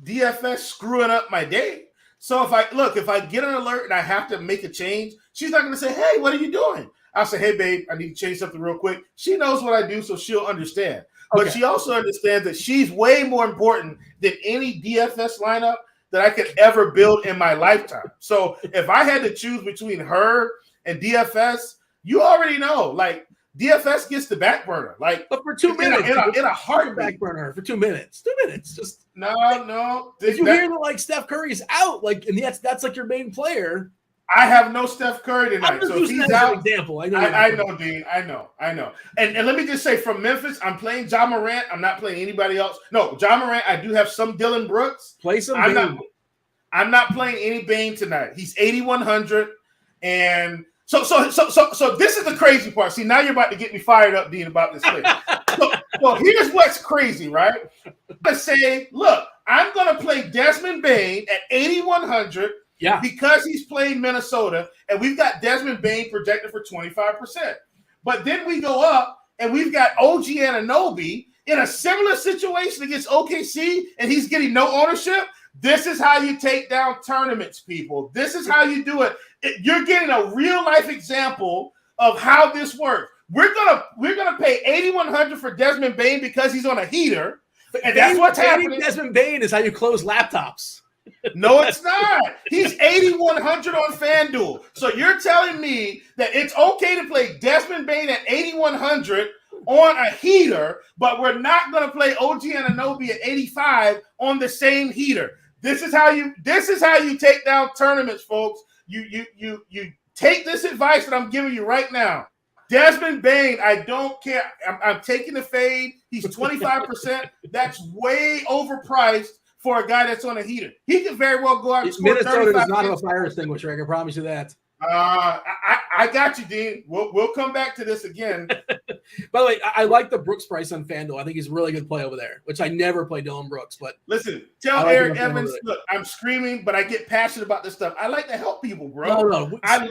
DFS screwing up my day. So if I get an alert and I have to make a change, she's not going to say, "Hey, what are you doing?" I'll say, "Hey, babe, I need to change something real quick." She knows what I do, so she'll understand. Okay. But she also understands that she's way more important than any DFS lineup that I could ever build in my lifetime. So if I had to choose between her and DFS, you already know, like, DFS gets the back burner. Like, but for 2 minutes, in a heartbeat. Back burner for 2 minutes. 2 minutes, just no. If you hear that, like, Steph Curry's out, like, and that's like your main player. I have no Steph Curry tonight. So if he's out, example. I know, Dean. I know. And let me just say, from Memphis, I'm playing John Morant. I'm not playing anybody else. No, John Morant. I do have some Dylan Brooks. Play some. I'm not playing any Bane tonight. He's 8,100, and so this is the crazy part. See, now you're about to get me fired up, Dean, about this thing. So here's what's crazy, right? I say, look, I'm going to play Desmond Bane at 8,100. Yeah, because he's playing Minnesota, and we've got Desmond Bane projected for 25%. But then we go up, and we've got OG Anunoby in a similar situation against OKC, and he's getting no ownership. This is how you take down tournaments, people. This is how you do it. You're getting a real life example of how this works. We're gonna pay $8,100 for Desmond Bane because he's on a heater, and that's what's happening. Desmond Bane is how you close laptops. No, it's not. He's $8,100 on FanDuel. So you're telling me that it's okay to play Desmond Bane at $8,100 on a heater, but we're not going to play OG Anunoby at $85 on the same heater. This is how you take down tournaments, folks. You take this advice that I'm giving you right now. Desmond Bane, I don't care. I'm taking the fade. He's 25%. That's way overpriced for a guy that's on a heater. He could very well go out and score Minnesota does not have a fire extinguisher. I can promise you that. I got you, Dean. We'll come back to this again. By the way, I like the Brooks price on FanDuel. I think he's a really good play over there, which I never play Dylan Brooks. But listen, tell Eric Evans, look, I'm screaming, but I get passionate about this stuff. I like to help people, bro. No. I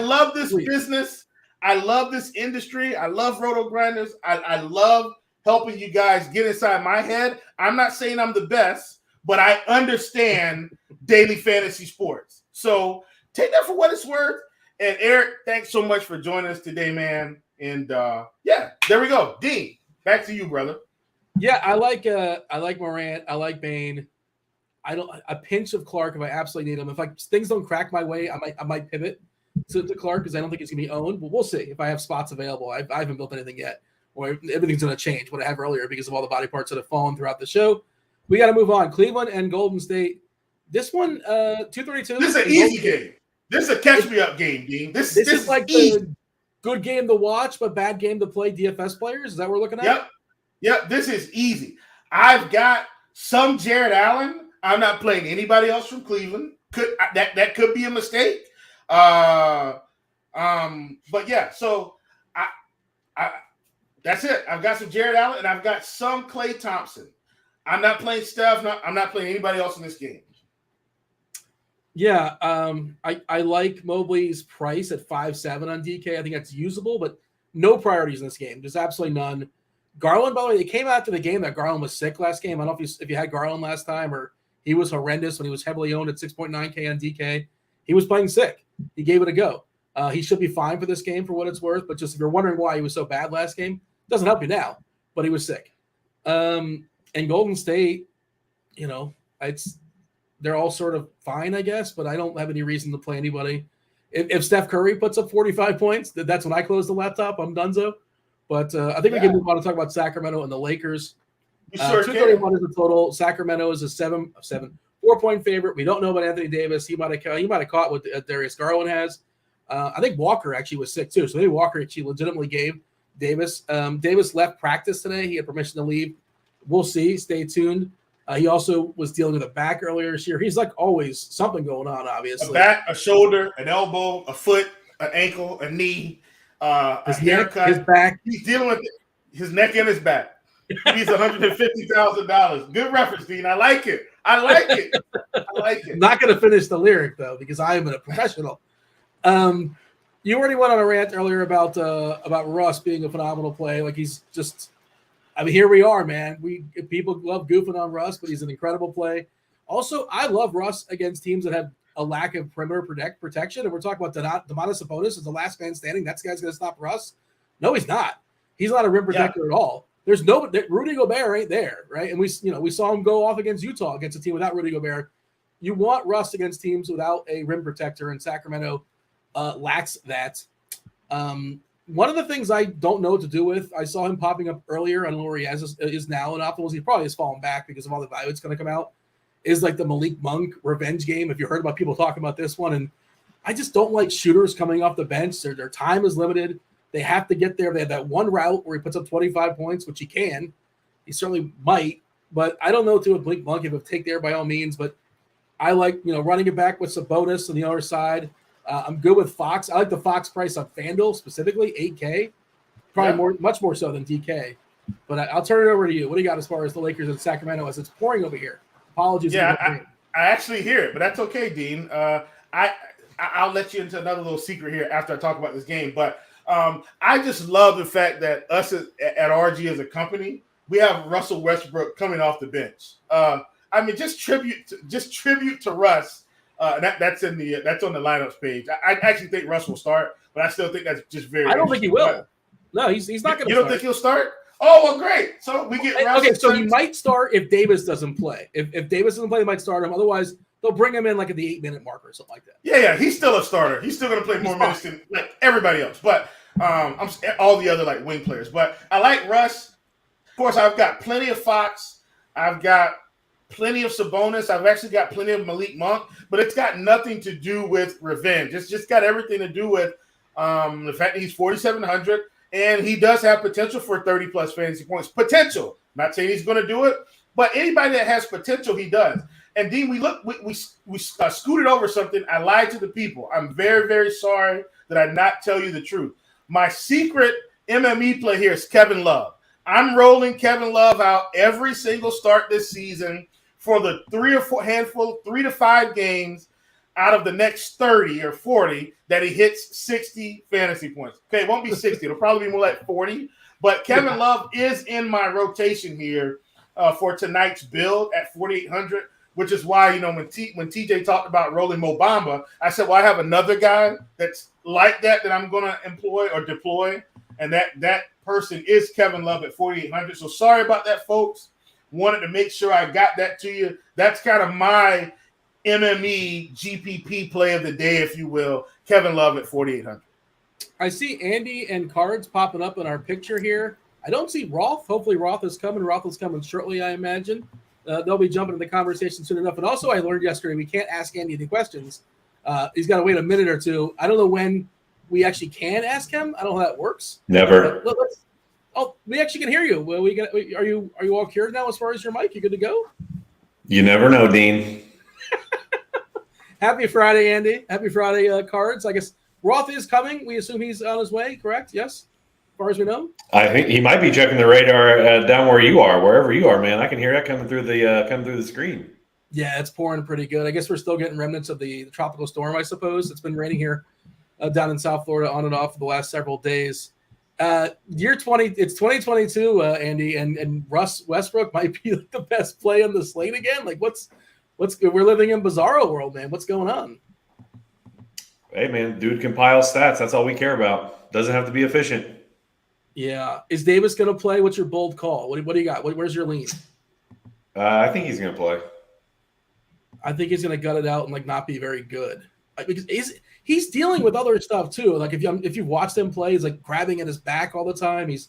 love this business. I love this industry. I love RotoGrinders. I love helping you guys get inside my head. I'm not saying I'm the best, but I understand daily fantasy sports. So take that for what it's worth. And Eric, thanks so much for joining us today, man. And yeah, there we go. Dean, back to you, brother. Yeah, I like Morant. I like Bane. A pinch of Clark if I absolutely need him. If things don't crack my way, I might pivot to Clark because I don't think he's gonna be owned. But we'll see if I have spots available. I haven't built anything yet. Or everything's going to change what I have earlier because of all the body parts that have fallen throughout the show. We got to move on. Cleveland and Golden State. This one, 232. This is an easy game. This is a catch-me-up game, Dean. This is like easy. The good game to watch, but bad game to play DFS players. Is that what we're looking at? Yep. This is easy. I've got some Jared Allen. I'm not playing anybody else from Cleveland. That could be a mistake. But yeah, so I that's it. I've got some Jared Allen, and I've got some Klay Thompson. I'm not playing Steph. I'm not playing anybody else in this game. Yeah, I like Mobley's price at 5.7 on DK. I think that's usable, but no priorities in this game. There's absolutely none. Garland, by the way, they came after the game that Garland was sick last game. I don't know if you had Garland last time or he was horrendous when he was heavily owned at 6.9K on DK. He was playing sick. He gave it a go. He should be fine for this game for what it's worth, but just if you're wondering why he was so bad last game, doesn't help you now, but he was sick. And Golden State, they're all sort of fine, I guess, but I don't have any reason to play anybody. If Steph Curry puts up 45 points, that's when I close the laptop. I'm donezo. But I think we can move on to talk about Sacramento and the Lakers. 231 is the total. Sacramento is a 4-point favorite. We don't know about Anthony Davis. He might have caught what Darius Garland has. I think Walker actually was sick too. So maybe Walker actually legitimately gave Davis. Davis left practice today. He had permission to leave. We'll see. Stay tuned. He also was dealing with a back earlier this year. He's like always something going on, obviously. A back, a shoulder, an elbow, a foot, an ankle, a knee, his haircut. His back. He's dealing with his neck and his back. He needs $150,000. Good reference, Dean. I like it. I like it. I'm not going to finish the lyric, though, because I am a professional. You already went on a rant earlier about Russ being a phenomenal play. Like he's just – here we are, man. People love goofing on Russ, but he's an incredible play. Also, I love Russ against teams that have a lack of perimeter protection. And we're talking about Domantas Sabonis as the last man standing. That guy's going to stop Russ. No, he's not. He's not a rim protector at all. There's Rudy Gobert ain't there, right? And we saw him go off against Utah against a team without Rudy Gobert. You want Russ against teams without a rim protector, and Sacramento lacks that. One of the things I don't know what to do with, I saw him popping up earlier. I don't know where he is now in optimals. He probably has fallen back because of all the value that's going to come out. Is like the Malik Monk revenge game. If you heard about people talking about this one, and I just don't like shooters coming off the bench. Their time is limited. They have to get there. They have that one route where he puts up 25 points, which he can. He certainly might, but I don't know to a Malik Monk if he'll take there by all means. But I like running it back with Sabonis on the other side. I'm good with Fox. I like the Fox price on FanDuel specifically, 8K, probably much more so than DK. But I'll turn it over to you. What do you got as far as the Lakers and Sacramento as it's pouring over here? Apologies. Yeah, I actually hear it, but that's okay, Dean. I'll let you into another little secret here after I talk about this game. But I just love the fact that us at RG as a company, we have Russell Westbrook coming off the bench. I mean, just tribute to Russ. That's on the lineups page. I actually think Russ will start, but I still think that's just very. I don't think he will. No, he's not going to. You don't think he'll start? Oh well, great. So we get Russ. Okay, so he might start if Davis doesn't play. If Davis doesn't play, they might start him. Otherwise, they'll bring him in like at the 8-minute mark or something like that. Yeah, he's still a starter. He's still going to play more minutes than like everybody else. But I'm all the other like wing players. But I like Russ. Of course, I've got plenty of Fox. I've got plenty of Sabonis. I've actually got plenty of Malik Monk. But it's got nothing to do with revenge. It's just got everything to do with the fact that he's 4,700. And he does have potential for 30-plus fantasy points. Potential. Not saying he's going to do it, but anybody that has potential, he does. And Dean, we scooted over something. I lied to the people. I'm very, very sorry that I not tell you the truth. My secret MME play here is Kevin Love. I'm rolling Kevin Love out every single start this season for the 3 to 5 games out of the next 30 or 40 that he hits 60 fantasy points. Okay, it won't be 60. It'll probably be more like 40. But Kevin Love is in my rotation here for tonight's build at 4,800, which is why, when TJ talked about rolling Mo Bamba, I said, well, I have another guy that's like that I'm going to employ or deploy, and that person is Kevin Love at 4,800. So sorry about that, folks. Wanted to make sure I got that to you. That's kind of my MME GPP play of the day, if you will. Kevin Love at 4,800. I see Andy and Cards popping up in our picture here. I don't see Roth. Hopefully Roth is coming. Roth is coming shortly, I imagine. They'll be jumping in the conversation soon enough. And also I learned yesterday we can't ask Andy any questions. He's got to wait a minute or two. I don't know when we actually can ask him. I don't know how that works. Never. We actually can hear you. Are you all cured now as far as your mic? You good to go? You never know, Dean. Happy Friday, Andy. Happy Friday, Cards. I guess Roth is coming. We assume he's on his way, correct? Yes? As far as we know? I think he might be checking the radar down where you are, wherever you are, man. I can hear that coming through the screen. Yeah, it's pouring pretty good. I guess we're still getting remnants of the tropical storm, I suppose. It's been raining here down in South Florida on and off for the last several days. It's 2022, Andy, and Russ Westbrook might be like the best play on the slate again. Like what's we're living in bizarro world, man. What's going on? Hey, man, dude compile stats. That's all we care about. Doesn't have to be efficient. Yeah. Is Davis going to play? What's your bold call? What do you got? Where's your lean? I think he's going to play. I think he's going to gut it out and like not be very good. Because he's dealing with other stuff too. Like if you've watched him play, he's like grabbing at his back all the time. He's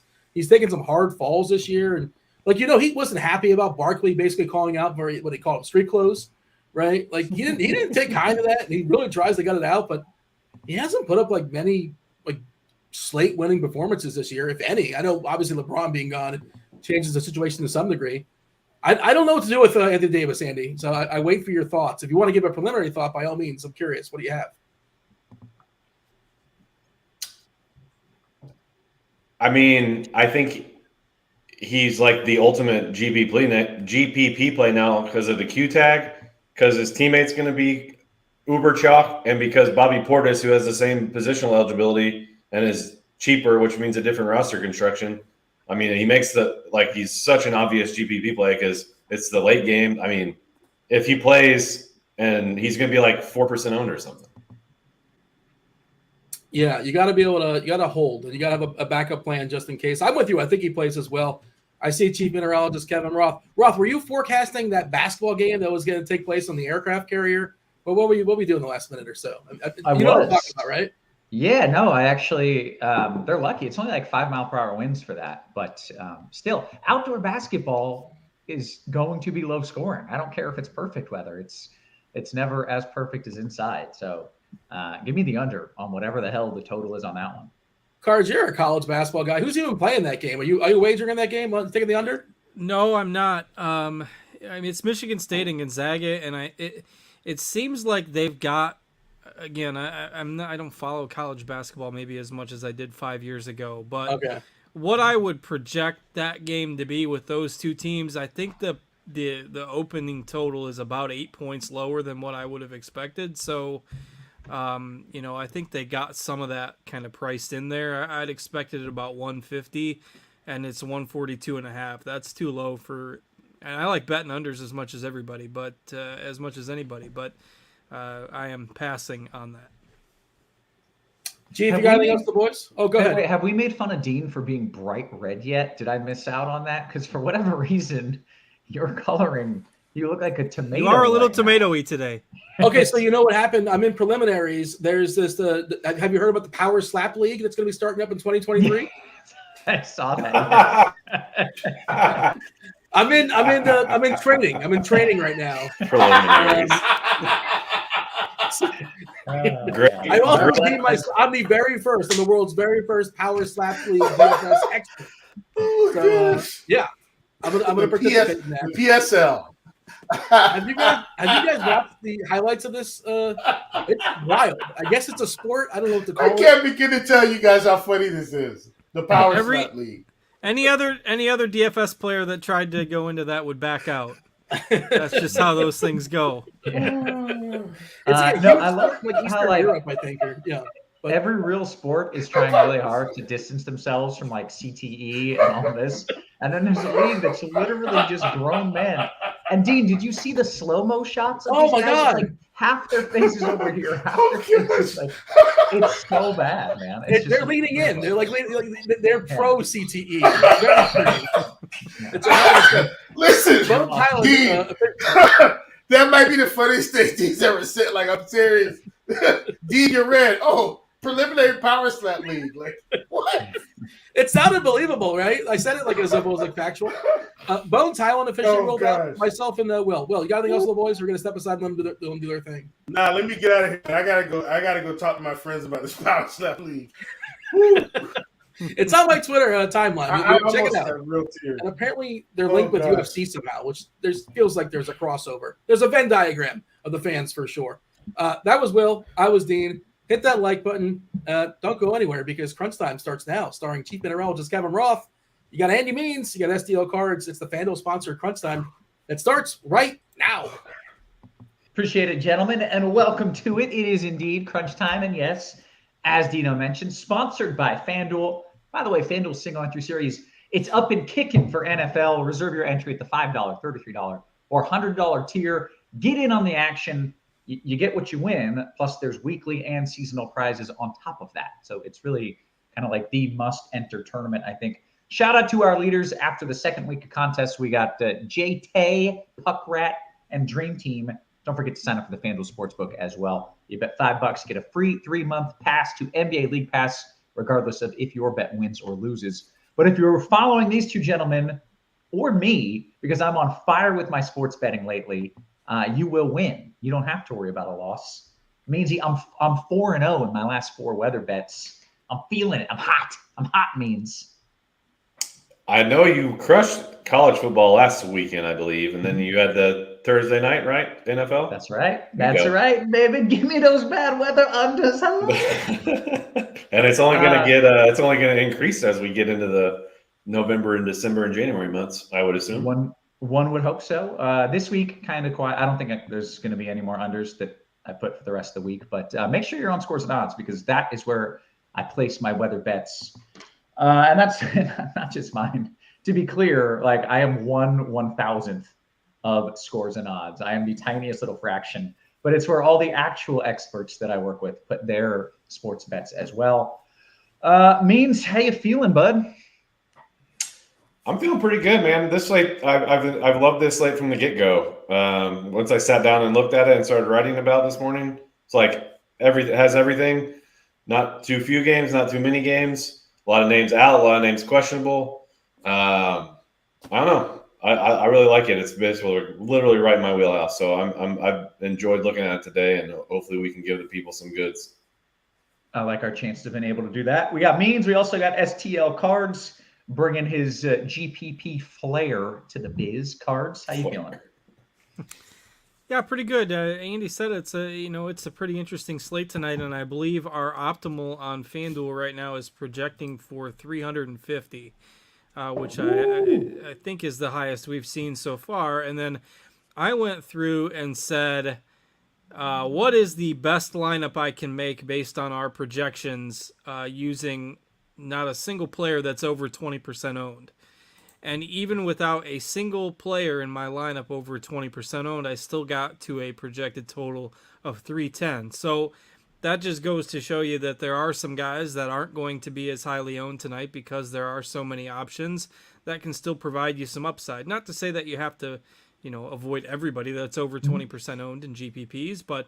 taking some hard falls this year, and he wasn't happy about Barkley basically calling out for what they call him street clothes, right? Like he didn't take kind of that, and he really tries to gut it out, but he hasn't put up like many like slate winning performances this year, if any. I know obviously LeBron being gone it changes the situation to some degree. I don't know what to do with Anthony Davis, Andy. So I wait for your thoughts. If you want to give a preliminary thought, by all means, I'm curious. What do you have? I mean, I think he's like the ultimate GPP play now because of the Q tag, because his teammate's going to be uber chalk, and because Bobby Portis, who has the same positional eligibility and is cheaper, which means a different roster construction. I mean, he makes he's such an obvious GPP play because it's the late game. I mean, if he plays and he's going to be like 4% owned or something. Yeah, you got to be able to, you got to hold, and you got to have a backup plan just in case. I'm with you. I think he plays as well. I see Chief Mineralogist Kevin Roth. Roth, were you forecasting that basketball game that was going to take place on the aircraft carrier? Well, what were you doing the last minute or so? I know what I'm talking about, right? Yeah, no, I actually, they're lucky. It's only like 5-mile-per-hour winds for that. But still, outdoor basketball is going to be low scoring. I don't care if it's perfect weather. It's never as perfect as inside. So give me the under on whatever the hell the total is on that one. Cards, you're a college basketball guy. Who's even playing that game? Are you wagering in that game? Taking the under? No, I'm not. I mean, it's Michigan State and Gonzaga, and it seems like they've got. Again, I don't follow college basketball maybe as much as I did 5 years ago, but okay. What I would project that game to be with those two teams, I think the opening total is about 8 points lower than what I would have expected. So, I think they got some of that kind of priced in there. I'd expected it about 150, and it's 142.5. That's too low for and I like betting unders as much as everybody, but as much as anybody. But I am passing on that. Gee, if you got anything else, the boys? Oh, go ahead. Wait, have we made fun of Dean for being bright red yet? Did I miss out on that? Because for whatever reason, your coloring, you look like a tomato. You are a little tomatoey today. Okay, so you know what happened? I'm in preliminaries. There's this. Have you heard about the Power Slap League that's going to be starting up in 2023? I saw that. I'm in training. I'm in training right now. Preliminaries. I'm the very first, I'm the world's very first Power Slap League DFS expert. So yeah, I'm gonna participate in that. The PSL. Have you guys watched the highlights of this? It's wild. I guess it's a sport. I don't know what to call it. I can't begin to tell you guys how funny this is. The Power Slap League. Any other DFS player that tried to go into that would back out. That's just how those things go. I love how Europe, I think. But every real sport is trying really hard to distance themselves from like CTE and all this. And then there's a league that's literally just grown men. And Dean, did you see the slow-mo shots? Oh my God. Like half their faces over here, half their faces like it's so bad, man. They're leaning in. They're like they're pro CTE. Listen, Dean, that might be the funniest thing Dean's ever said. Like, I'm serious. Dean, you're red. Oh, preliminary Power Slap League. Like, what? It sounded believable, right? I said it like as if it was like factual. Bones Highland officially rolled out. Myself and Will. Will, you got anything else, little boys? We're gonna step aside and let them do their thing. Nah, let me get out of here. I gotta go talk to my friends about this Power Slap League. It's on my Twitter timeline. Check it out. Real tears. And apparently they're linked with UFC somehow, which feels like there's a crossover. There's a Venn diagram of the fans for sure. That was Will. I was Dean. Hit that like button. Don't go anywhere because Crunch Time starts now, starring Chief Mineralogist Kevin Roth. You got Andy Means. You got SDL Cards. It's the Fanduel sponsored Crunch Time. It starts right now. Appreciate it, gentlemen, and welcome to it. It is indeed Crunch Time, and yes, as Dino mentioned, sponsored by Fanduel. By the way, Fanduel's single entry series, it's up and kicking for NFL. Reserve your entry at the $5, $33, or $100 tier. Get in on the action. You get what you win, plus there's weekly and seasonal prizes on top of that. So it's really kind of like the must-enter tournament, I think. Shout out to our leaders after the second week of contests. We got J-Tay, Puck Rat, and Dream Team. Don't forget to sign up for the FanDuel Sportsbook as well. You bet $5, you get a free 3-month pass to NBA League Pass, regardless of if your bet wins or loses. But if you're following these two gentlemen or me, because I'm on fire with my sports betting lately, you will win. You don't have to worry about a loss. Meansy, I'm 4-0 in my last 4 weather bets. I'm feeling it. I'm hot, Means. I know you crushed college football last weekend, I believe, and then you had the Thursday night, right? NFL? That's right. That's right, baby. Give me those bad weather unders. And it's only going to get it's only going to increase as we get into the November and December and January months, I would assume. One would hope so. This week, kind of quiet. I don't think there's going to be any more unders that I put for the rest of the week. But make sure you're on Scores and Odds because that is where I place my weather bets. And that's not just mine. To be clear, like I am 1/1000th of Scores and Odds. I am the tiniest little fraction. But it's where all the actual experts that I work with put their sports bets as well. Means, how you feeling, bud? I'm feeling pretty good, man. This slate, I've loved this slate from the get-go. Once I sat down and looked at it and started writing about it this morning, it's like it has everything. Not too few games, not too many games. A lot of names out, a lot of names questionable. I don't know. I really like it. It's basically literally right in my wheelhouse. So I've enjoyed looking at it today, and hopefully we can give the people some goods. I like our chance to have been able to do that. We got Means. We also got STL Cards. Bringing his GPP flair to the biz. Cards, how you feeling? Yeah, pretty good. Andy said it's a pretty interesting slate tonight, and I believe our optimal on FanDuel right now is projecting for 350, which I think is the highest we've seen so far. And then I went through and said, what is the best lineup I can make based on our projections using not a single player that's over 20% owned. And even without a single player in my lineup over 20% owned, I still got to a projected total of 310. So that just goes to show you that there are some guys that aren't going to be as highly owned tonight because there are so many options that can still provide you some upside. Not to say that you have to, avoid everybody that's over 20% owned in GPPs, but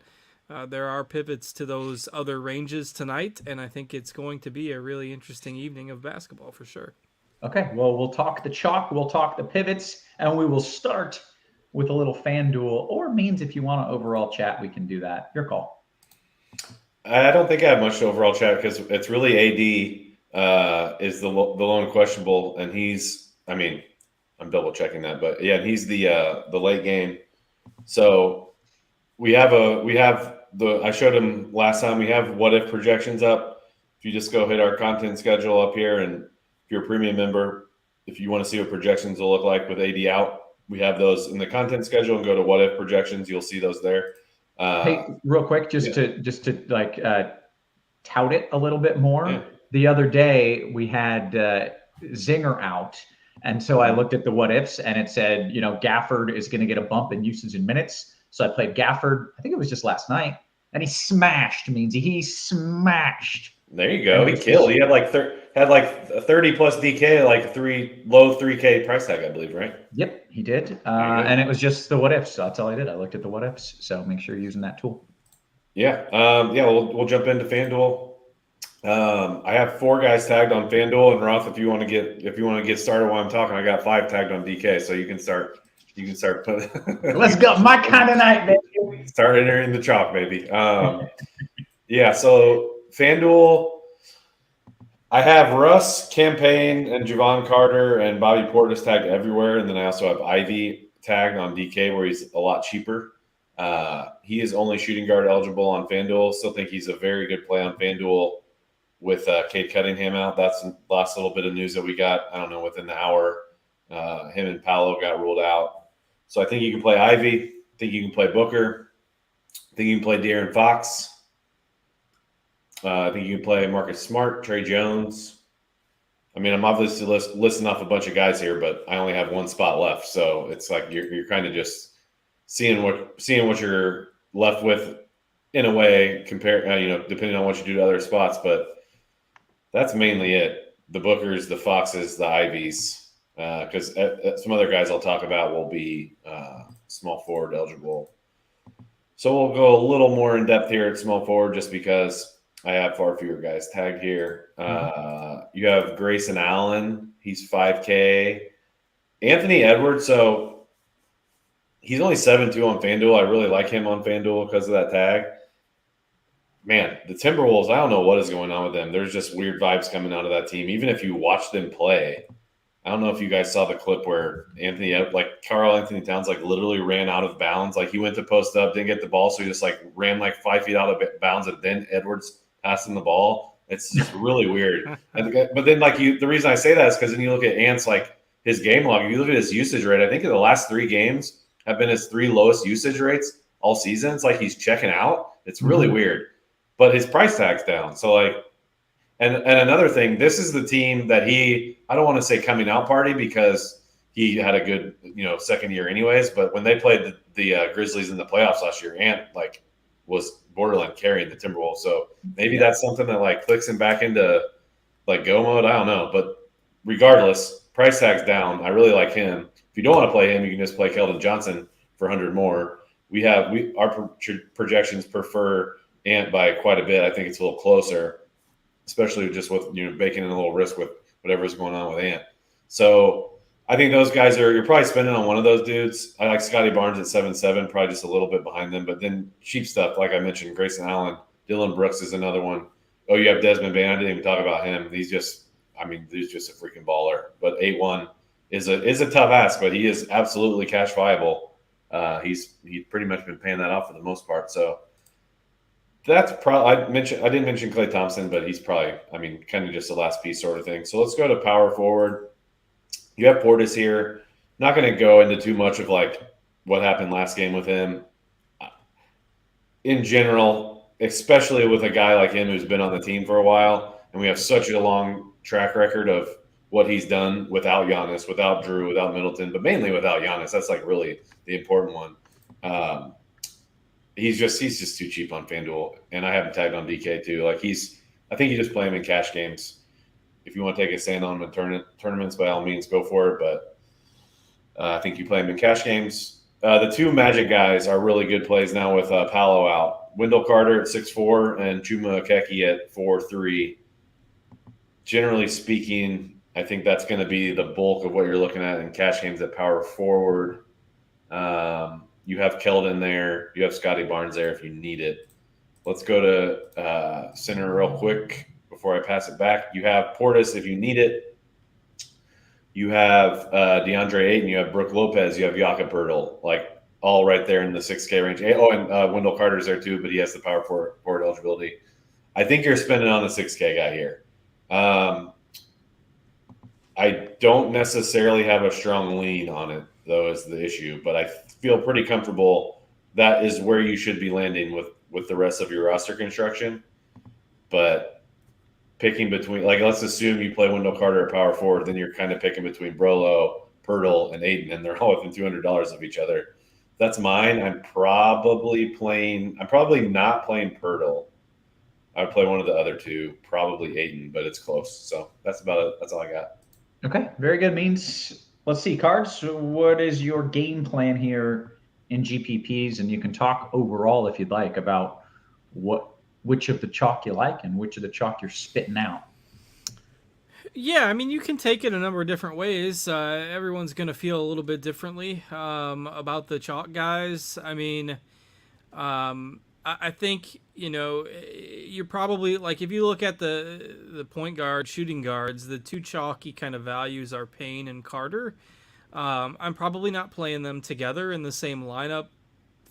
there are pivots to those other ranges tonight, and I think it's going to be a really interesting evening of basketball for sure. Okay, well, we'll talk the chalk, we'll talk the pivots, and we will start with a little Fanduel, or means if you want to overall chat, we can do that. Your call. I don't think I have much to overall chat because it's really AD is the lone questionable, and I'm double checking that, but yeah, he's the late game. So we have I showed him last time. We have what if projections up. If you just go hit our content schedule up here, and if you're a premium member, if you want to see what projections will look like with AD out, we have those in the content schedule, and go to what if projections. You'll see those there. Hey, real quick, just to like tout it a little bit more. Yeah. The other day we had Zinger out, and so I looked at the what ifs, and it said, Gafford is going to get a bump in usage in minutes. So I played Gafford. I think it was just last night, and he smashed. He smashed. There you go. He killed. He had like 30 plus DK, like low 3K price tag, I believe, right? Yep, he did. And it was just the what ifs. So that's all I did. I looked at the what ifs. So make sure you're using that tool. Yeah. We'll jump into FanDuel. I have 4 guys tagged on FanDuel, and Roth, if you want to get started while I'm talking, I got 5 tagged on DK, so you can start putting. Let's go. My kind of night, baby. Start entering the chalk, baby. Yeah. So FanDuel, I have Russ, Campaign, and Javon Carter and Bobby Portis tagged everywhere, and then I also have Ivy tagged on DK, where he's a lot cheaper. He is only shooting guard eligible on FanDuel. Still think he's a very good play on FanDuel with Cade Cunningham out. That's the last little bit of news that we got, I don't know, within the hour. Him and Paolo got ruled out. So I think you can play Ivy. I think you can play Booker. I think you can play De'Aaron Fox. I think you can play Marcus Smart, Trey Jones. I'm obviously listing off a bunch of guys here, but I only have one spot left. So it's like you're kind of just seeing what you're left with in a way, depending on what you do to other spots. But that's mainly it. The Bookers, the Foxes, the Ivies. Because some other guys I'll talk about will be small forward eligible. So we'll go a little more in depth here at small forward just because I have far fewer guys tagged here. You have Grayson Allen. He's 5K. Anthony Edwards. So he's only 7-2 on FanDuel. I really like him on FanDuel because of that tag. Man, the Timberwolves, I don't know what is going on with them. There's just weird vibes coming out of that team. Even if you watch them play, I don't know if you guys saw the clip where Karl Anthony Towns literally ran out of bounds. Like he went to post up, didn't get the ball, so he just ran 5 feet out of bounds, and then Edwards passed him the ball. It's just really weird. But then the reason I say that is because then you look at Ant's his game log. If you look at his usage rate, I think in the last 3 games have been his 3 lowest usage rates all season. It's like he's checking out. It's really weird. But his price tag's down. So And another thing, this is the team that I don't want to say coming out party because he had a good, second year anyways. But when they played the Grizzlies in the playoffs last year, Ant was borderline carrying the Timberwolves. So maybe that's something that clicks him back into go mode. I don't know. But regardless, price tag's down. I really like him. If you don't want to play him, you can just play Keldon Johnson for 100 more. Our projections prefer Ant by quite a bit. I think it's a little closer, especially just with baking in a little risk with whatever's going on with Ant. So I think those guys you're probably spending on one of those dudes. I like Scotty Barnes at 7-7, probably just a little bit behind them. But then cheap stuff, like I mentioned, Grayson Allen, Dylan Brooks is another one. Oh, you have Desmond Bain. I didn't even talk about him. He's just a freaking baller. But 8-1 is a tough ask, but he is absolutely cash viable. He's pretty much been paying that off for the most part. So that's probably I didn't mention Klay Thompson, but he's probably kind of just the last piece sort of thing. So let's go to power forward. You have Portis here. Not going to go into too much of what happened last game with him. In general, especially with a guy like him who's been on the team for a while, and we have such a long track record of what he's done without Giannis, without Drew, without Middleton, but mainly without Giannis. That's like really the important one. He's just too cheap on FanDuel, and I have him tagged on DK too. Like I think you just play him in cash games. If you want to take a stand on him in tournaments, by all means, go for it. But I think you play him in cash games. The two Magic guys are really good plays now with Paolo out. Wendell Carter at 6'4" and Chuma Okeke at 4'3". Generally speaking, I think that's going to be the bulk of what you're looking at in cash games at power forward. You have Keldon there. You have Scotty Barnes there if you need it. Let's go to center real quick before I pass it back. You have Portis if you need it. You have DeAndre Ayton. You have Brooke Lopez. You have Jakob Poeltl, like all right there in the 6K range. Oh, and Wendell Carter's there too, but he has the power forward eligibility. I think you're spending on the 6K guy here. I don't necessarily have a strong lean on it, though, is the issue. But I feel pretty comfortable that is where you should be landing with the rest of your roster construction. But picking between, like, let's assume you play Wendell Carter at power forward, then you're kind of picking between Brolo, Poeltl, and Ayton, and they're all within $200 of each other. That's mine. I'm probably not playing Poeltl. I would play one of the other two, probably Ayton, but it's close. So that's about it. That's all I got. Okay, very good. Means, let's see, Cards, what is your game plan here in GPPs? And you can talk overall, if you'd like, about which of the chalk you like and which of the chalk you're spitting out. Yeah, I mean, you can take it a number of different ways. Everyone's going to feel a little bit differently about the chalk guys. I mean, I think, you're probably, like, if you look at the point guard, shooting guards, the two chalky kind of values are Payne and Carter. I'm probably not playing them together in the same lineup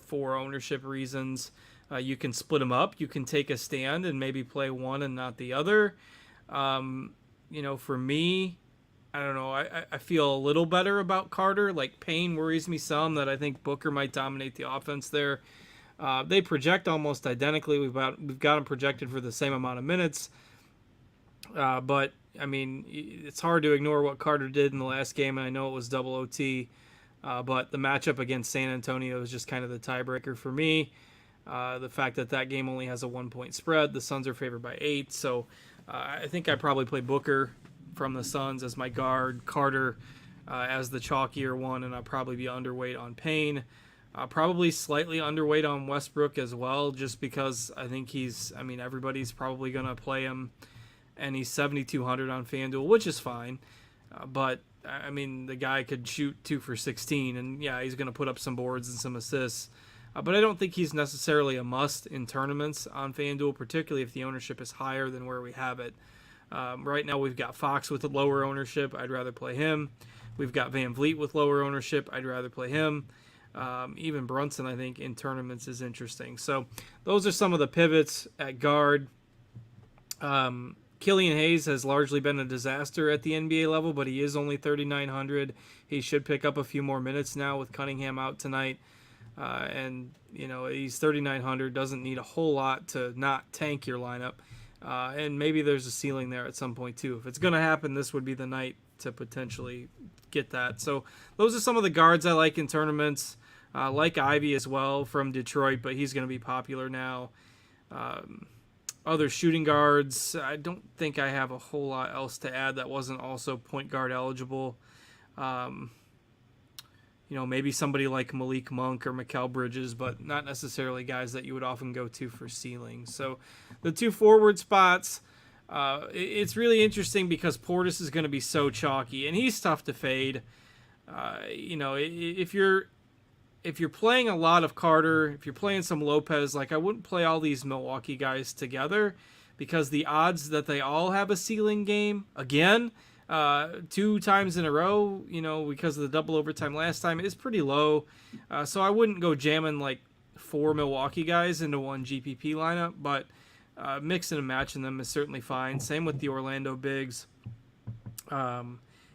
for ownership reasons. You can split them up. You can take a stand and maybe play one and not the other. For me, I don't know. I feel a little better about Carter. Like, Payne worries me some that I think Booker might dominate the offense there. They project almost identically. We've got them projected for the same amount of minutes. But, I mean, it's hard to ignore what Carter did in the last game, and I know it was double OT. But the matchup against San Antonio is just kind of the tiebreaker for me. The fact that game only has a 1-point spread. The Suns are favored by 8. So I think I'd probably play Booker from the Suns as my guard, Carter as the chalkier one, and I'll probably be underweight on Payne. Probably slightly underweight on Westbrook as well, just because I think everybody's probably going to play him, and he's 7,200 on FanDuel, which is fine. But, I mean, the guy could shoot 2 for 16, and yeah, he's going to put up some boards and some assists. But I don't think he's necessarily a must in tournaments on FanDuel, particularly if the ownership is higher than where we have it. Right now we've got Fox with a lower ownership. I'd rather play him. We've got Van Vliet with lower ownership. I'd rather play him. Even Brunson, I think, in tournaments is interesting. So those are some of the pivots at guard. Killian Hayes has largely been a disaster at the NBA level, but he is only 3,900. He should pick up a few more minutes now with Cunningham out tonight. And he's 3,900, doesn't need a whole lot to not tank your lineup. And maybe there's a ceiling there at some point too. If it's going to happen, this would be the night to potentially get that. So those are some of the guards I like in tournaments. Like Ivy as well from Detroit, but he's going to be popular now. Other shooting guards, I don't think I have a whole lot else to add that wasn't also point guard eligible. Maybe somebody like Malik Monk or Mikal Bridges, but not necessarily guys that you would often go to for ceiling. So the two forward spots, it's really interesting because Portis is going to be so chalky, and he's tough to fade. If you're playing a lot of Carter, if you're playing some Lopez, like I wouldn't play all these Milwaukee guys together because the odds that they all have a ceiling game again, 2 times in a row, because of the double overtime last time, is pretty low. So I wouldn't go jamming like 4 Milwaukee guys into one GPP lineup, but mixing and matching them is certainly fine. Same with the Orlando bigs.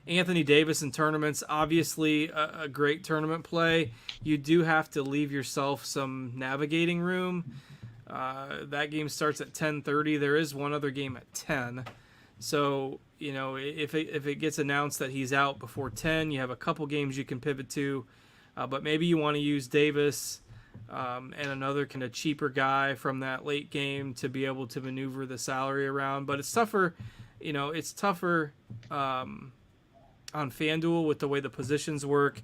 Anthony Davis in tournaments, obviously a great tournament play. You do have to leave yourself some navigating room. That game starts at 10:30. There is one other game at 10. So, if it gets announced that he's out before 10, you have a couple games you can pivot to. But maybe you want to use Davis and another kind of cheaper guy from that late game to be able to maneuver the salary around. But it's tougher, on FanDuel with the way the positions work.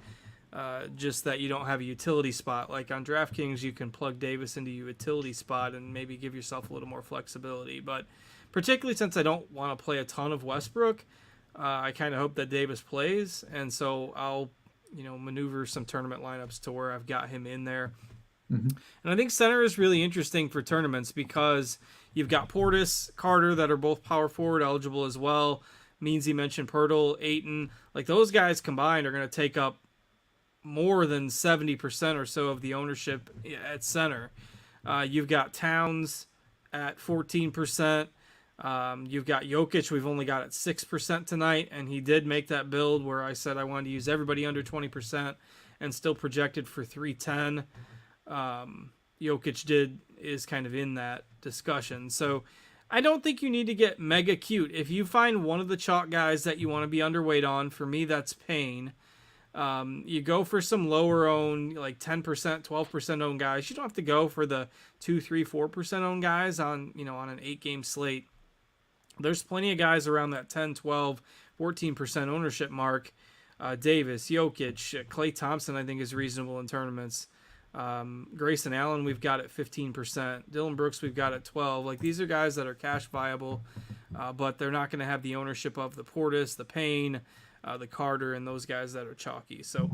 Just that you don't have a utility spot. Like on DraftKings, you can plug Davis into your utility spot and maybe give yourself a little more flexibility. But particularly since I don't want to play a ton of Westbrook, I kind of hope that Davis plays. And so I'll, maneuver some tournament lineups to where I've got him in there. Mm-hmm. And I think center is really interesting for tournaments because you've got Portis, Carter that are both power forward eligible as well. Meansy mentioned Pirtle, Ayton. Like those guys combined are going to take up more than 70% or so of the ownership at center. You've got Towns at 14%. You've got Jokic. We've only got at 6% tonight, and he did make that build where I said I wanted to use everybody under 20% and still projected for 310. Jokic is kind of in that discussion. So I don't think you need to get mega cute. If you find one of the chalk guys that you want to be underweight on, for me, that's Payne. You go for some lower owned, like 10%, 12% owned guys. You don't have to go for the 2, 3, 4% owned guys on an 8-game slate. There's plenty of guys around that 10, 12, 14% ownership mark. Davis, Jokic, Klay Thompson, I think is reasonable in tournaments. Grayson Allen, we've got at 15%. Dylan Brooks, we've got at 12. Like these are guys that are cash viable, but they're not going to have the ownership of the Portis, the Payne, the Carter, and those guys that are chalky. So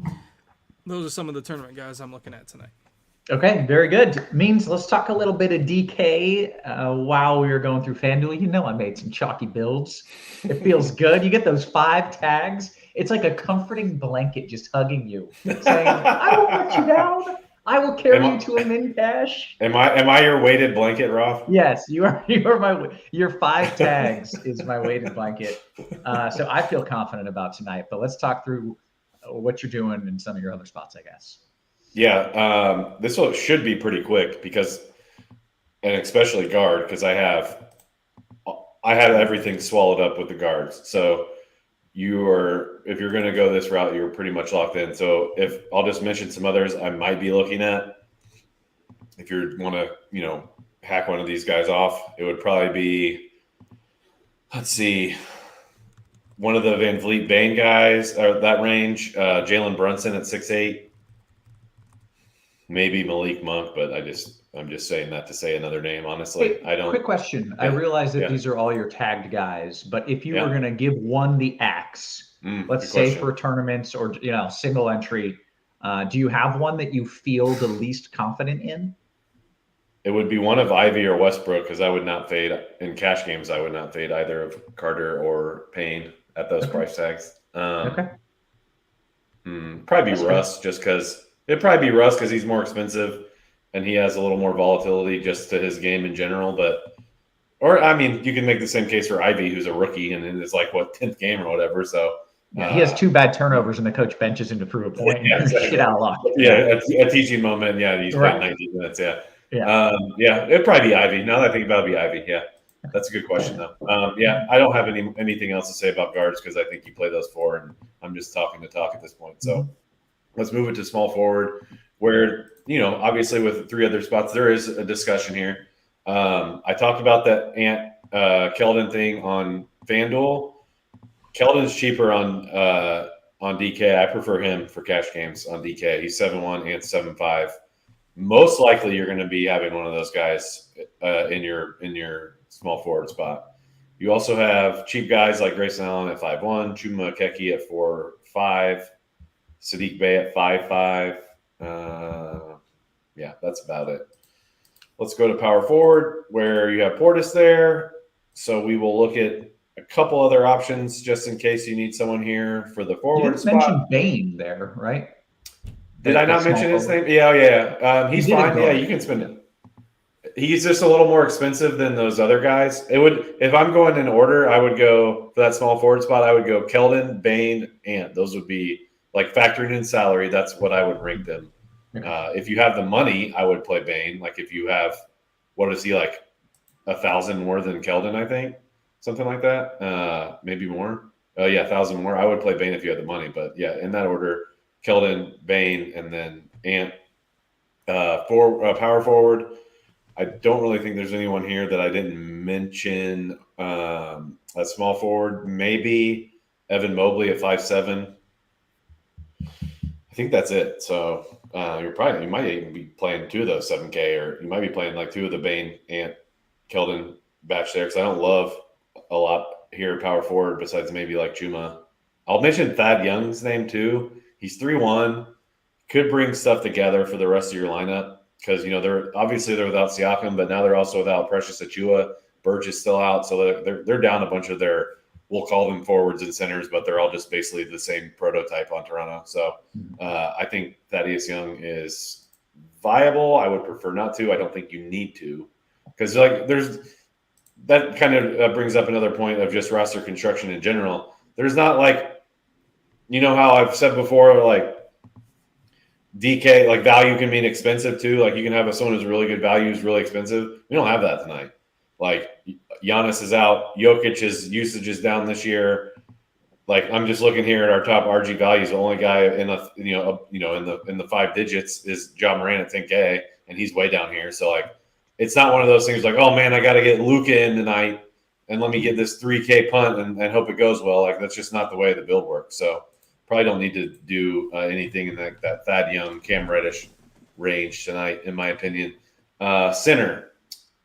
those are some of the tournament guys I'm looking at tonight. Okay, very good. Means let's talk a little bit of DK while we were going through FanDuel. I made some chalky builds. It feels good. You get those 5 tags. It's like a comforting blanket just hugging you, saying, I won't let you down. I will carry you to a min cash. Am I your weighted blanket, Roth? Yes, you are your 5 tags is my weighted blanket. So I feel confident about tonight, but let's talk through what you're doing in some of your other spots, I guess. Yeah, this one should be pretty quick and especially guard, because I had everything swallowed up with the guards. So if you're going to go this route, you're pretty much locked in. So if I'll just mention some others I might be looking at. If you want to, hack one of these guys off, it would probably be, let's see, one of the Van Vliet Bane guys, or that range, Jalen Brunson at 6'8". Maybe Malik Monk, but I'm just saying that to say another name. Honestly, I don't. Quick question. Yeah. I realize that these are all your tagged guys, but if you were going to give one the axe, let's say for tournaments or single entry, do you have one that you feel the least confident in? It would be one of Ivy or Westbrook, because I would not fade in cash games. I would not fade either of Carter or Payne at those price tags. Probably be Russ, just because. It'd probably be Russ because he's more expensive and he has a little more volatility just to his game in general. You can make the same case for Ivy, who's a rookie and it's like 10th game or whatever. So he has 2 bad turnovers and the coach benches him to prove a point. Yeah, exactly. Shit out of luck. Yeah, a teaching moment. Yeah, he's playing 19 minutes. Yeah. It'd probably be Ivy. Now that I think about it, it'd be Ivy. Yeah, that's a good question though. I don't have anything else to say about guards because I think you play those 4, and I'm just talking to talk at this point. So. Let's move it to small forward where, obviously with 3 other spots, there is a discussion here. I talked about that Keldon thing on FanDuel. Keldon's cheaper on DK. I prefer him for cash games on DK. He's 7-1 and 7-5. Most likely you're going to be having one of those guys in your small forward spot. You also have cheap guys like Grayson Allen at 5-1, Chuma Keki at 4-5. Sadiq Bey at 5'5". That's about it. Let's go to power forward where you have Portis there. So we will look at a couple other options just in case you need someone here for the forward spot. You didn't mention Bane there, right? Did I not mention his name? Yeah. He's fine. Yeah, you can spend it. He's just a little more expensive than those other guys. If I'm going in order, I would go for that small forward spot. I would go Keldon, Bane, Ant. Those would be like factoring in salary. That's what I would rank them. If you have the money, I would play Bane. Like if you have, what is he like, 1,000 more than Keldon, I think. something like that. Maybe more. Oh yeah, 1,000 more. I would play Bane if you had the money, but yeah, in that order: Keldon, Bane, and then Ant. Power forward. I don't really think there's anyone here that I didn't mention. A small forward, maybe Evan Mobley at 5'7". I think that's it. So you might even be playing 2 of those 7K, or you might be playing like 2 of the Bane, Ant, Keldon batch there, because I don't love a lot here power forward besides maybe like Chuma. I'll mention Thad Young's name too. He's 3-1, could bring stuff together for the rest of your lineup, because they're without Siakam, but now they're also without Precious Achua. Birch is still out, so they're down a bunch of their, we'll call them forwards and centers, but they're all just basically the same prototype on Toronto. So I think Thaddeus Young is viable. I would prefer not to. I don't think you need to, because that kind of brings up another point of just roster construction in general. There's not how I've said before, like DK, like value can mean expensive too. Like you can have someone who's really good value who's really expensive. We don't have that tonight. Like Giannis is out. Jokic's usage is down this year. Like I'm just looking here at our top RG values. The only guy in the 5 digits is Ja Morant at 10K, and he's way down here. So like, it's not one of those things like, oh man, I got to get Luka in tonight, and let me get this 3K punt and hope it goes well. Like that's just not the way the build works. So probably don't need to do anything in that Thad Young, Cam Reddish range tonight, in my opinion. Center.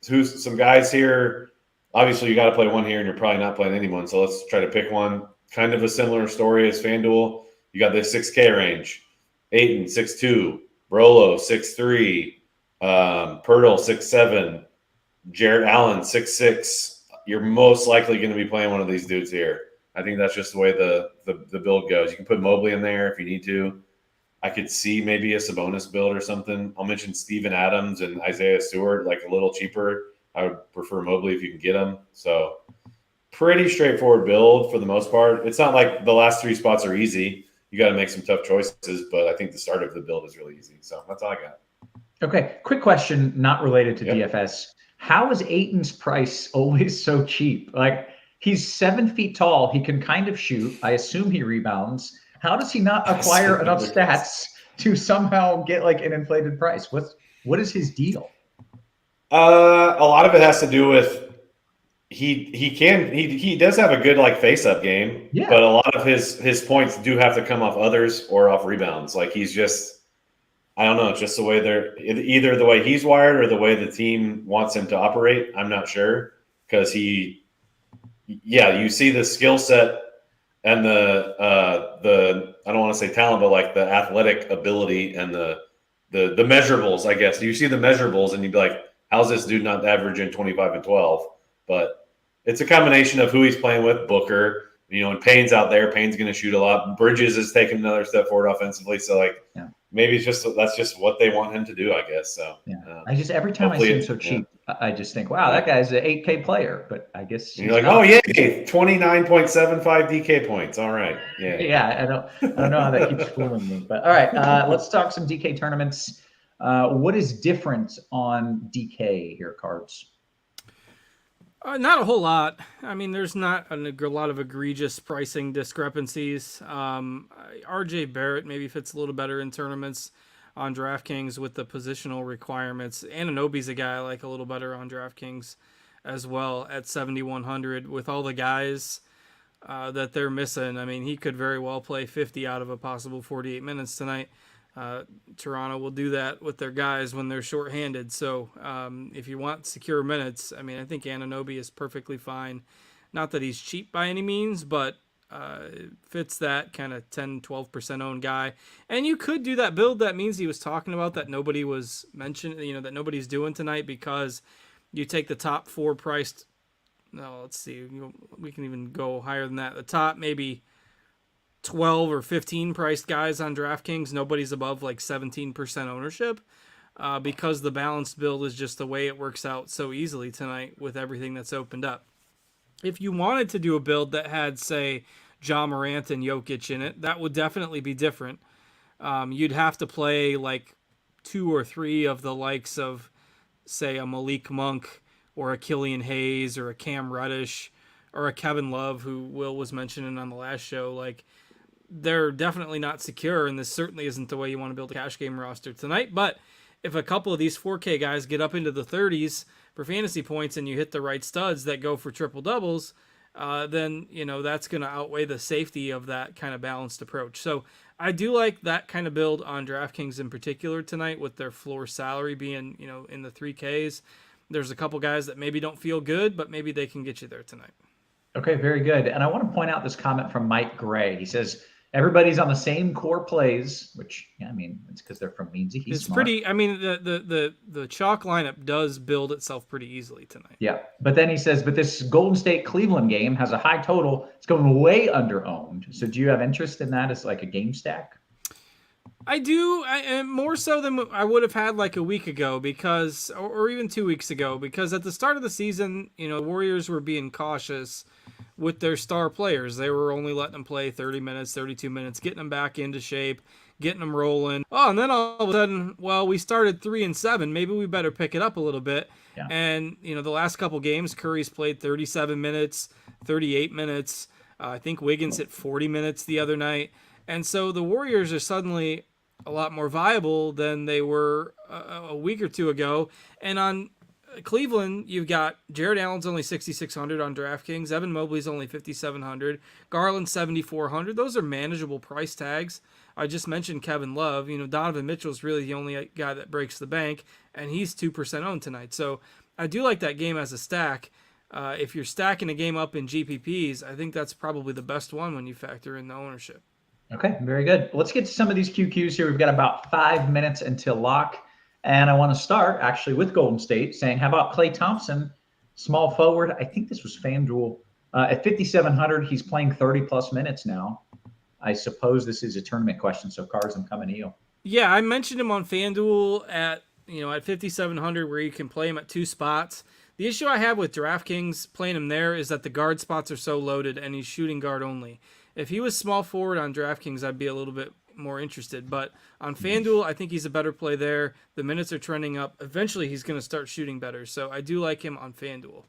Who's some guys here? Obviously, you got to play one here, and you're probably not playing anyone. So let's try to pick one. Kind of a similar story as FanDuel. You got this 6K range. Ayton, 6'2". Brolo, 6'3". Pirtle, 6'7". Jarrett Allen, 6'6". You're most likely going to be playing one of these dudes here. I think that's just the way the build goes. You can put Mobley in there if you need to. I could see maybe a Sabonis build or something. I'll mention Steven Adams and Isaiah Stewart, like a little cheaper. I would prefer Mobley if you can get him. So pretty straightforward build for the most part. It's not like the last 3 spots are easy. You got to make some tough choices, but I think the start of the build is really easy. So that's all I got. Okay, quick question, not related to DFS. How is Ayton's price always so cheap? Like, he's 7 feet tall. He can kind of shoot. I assume he rebounds. How does he not acquire enough stats to somehow get like an inflated price? What is his deal? A lot of it has to do with he does have a good like face-up game, but a lot of his points do have to come off others or off rebounds. Like he's just, I don't know, just the way they're either the way he's wired or the way the team wants him to operate. I'm not sure, because you see the skill set and the I don't want to say talent, but like the athletic ability and the measurables, I guess. You see the measurables and you'd be like, how's this dude not averaging 25 and 12? But it's a combination of who he's playing with. Booker, and Payne's out there. Payne's going to shoot a lot. Bridges is taking another step forward offensively. So maybe that's just what they want him to do, I guess. So I just, every time I see him so cheap, I just think, wow, that guy's an 8K player. But I guess you're like, oh yeah, 29.75 DK points. All right, I don't know how that keeps fooling me. But all right, let's talk some DK tournaments. What is different on DK here, Cards? Not a whole lot. I mean, there's not a lot of egregious pricing discrepancies. RJ Barrett maybe fits a little better in tournaments on DraftKings with the positional requirements. Anunoby's a guy I like a little better on DraftKings as well at 7,100 with all the guys that they're missing. I mean, he could very well play 50 out of a possible 48 minutes tonight. Toronto will do that with their guys when they're shorthanded. So if you want secure minutes, I mean, I think Anunoby is perfectly fine. Not that he's cheap by any means, but fits that kind of 10, 12% owned guy. And you could do that build that means he was talking about that nobody was mentioning, that nobody's doing tonight, because you take the top 4 priced. No, let's see. We can even go higher than that. The top maybe 12 or 15 priced guys on DraftKings, nobody's above like 17% ownership, because the balanced build is just the way it works out so easily tonight with everything that's opened up. If you wanted to do a build that had, say, Ja Morant and Jokic in it, that would definitely be different. You'd have to play like 2 or 3 of the likes of, say, a Malik Monk or a Killian Hayes or a Cam Reddish or a Kevin Love, who Will was mentioning on the last show, like they're definitely not secure, and this certainly isn't the way you want to build a cash game roster tonight. But if a couple of these 4K guys get up into the 30s for fantasy points and you hit the right studs that go for triple doubles, then that's going to outweigh the safety of that kind of balanced approach. So I do like that kind of build on DraftKings in particular tonight, with their floor salary being in the 3Ks. There's a couple guys that maybe don't feel good, but maybe they can get you there tonight. Okay, very good. And I want to point out this comment from Mike Gray. He says, everybody's on the same core plays, which, it's because they're from Meansy. He's smart. Pretty, the chalk lineup does build itself pretty easily tonight. Yeah. But then he says, but this Golden State Cleveland game has a high total. It's going way under owned. So do you have interest in that as like a game stack? I do, more so than I would have had like a week ago, because, or even 2 weeks ago, because at the start of the season, the Warriors were being cautious with their star players. They were only letting them play 30 minutes, 32 minutes, getting them back into shape, getting them rolling. Oh, and then all of a sudden, well, we started 3-7. Maybe we better pick it up a little bit. Yeah. And, the last couple games, Curry's played 37 minutes, 38 minutes. I think Wiggins hit 40 minutes the other night. And so the Warriors are suddenly a lot more viable than they were a week or two ago. And on Cleveland, you've got Jared Allen's only 6,600 on DraftKings. Evan Mobley's only 5,700. Garland 7,400. Those are manageable price tags. I just mentioned Kevin Love. Donovan Mitchell's really the only guy that breaks the bank, and he's 2% owned tonight. So I do like that game as a stack. If you're stacking a game up in GPPs, I think that's probably the best one when you factor in the ownership. Okay, very good. Let's get to some of these QQs here. We've got about 5 minutes until lock. And I want to start actually with Golden State, saying, how about Klay Thompson, small forward? I think this was FanDuel. At 5,700, he's playing 30-plus minutes now. I suppose this is a tournament question, so Cards, I'm coming to you. Yeah, I mentioned him on FanDuel at 5,700, where you can play him at two spots. The issue I have with DraftKings playing him there is that the guard spots are so loaded, and he's shooting guard only. If he was small forward on DraftKings, I'd be a little bit more interested. But on FanDuel, I think he's a better play there. The minutes are trending up. Eventually, he's going to start shooting better. So I do like him on FanDuel.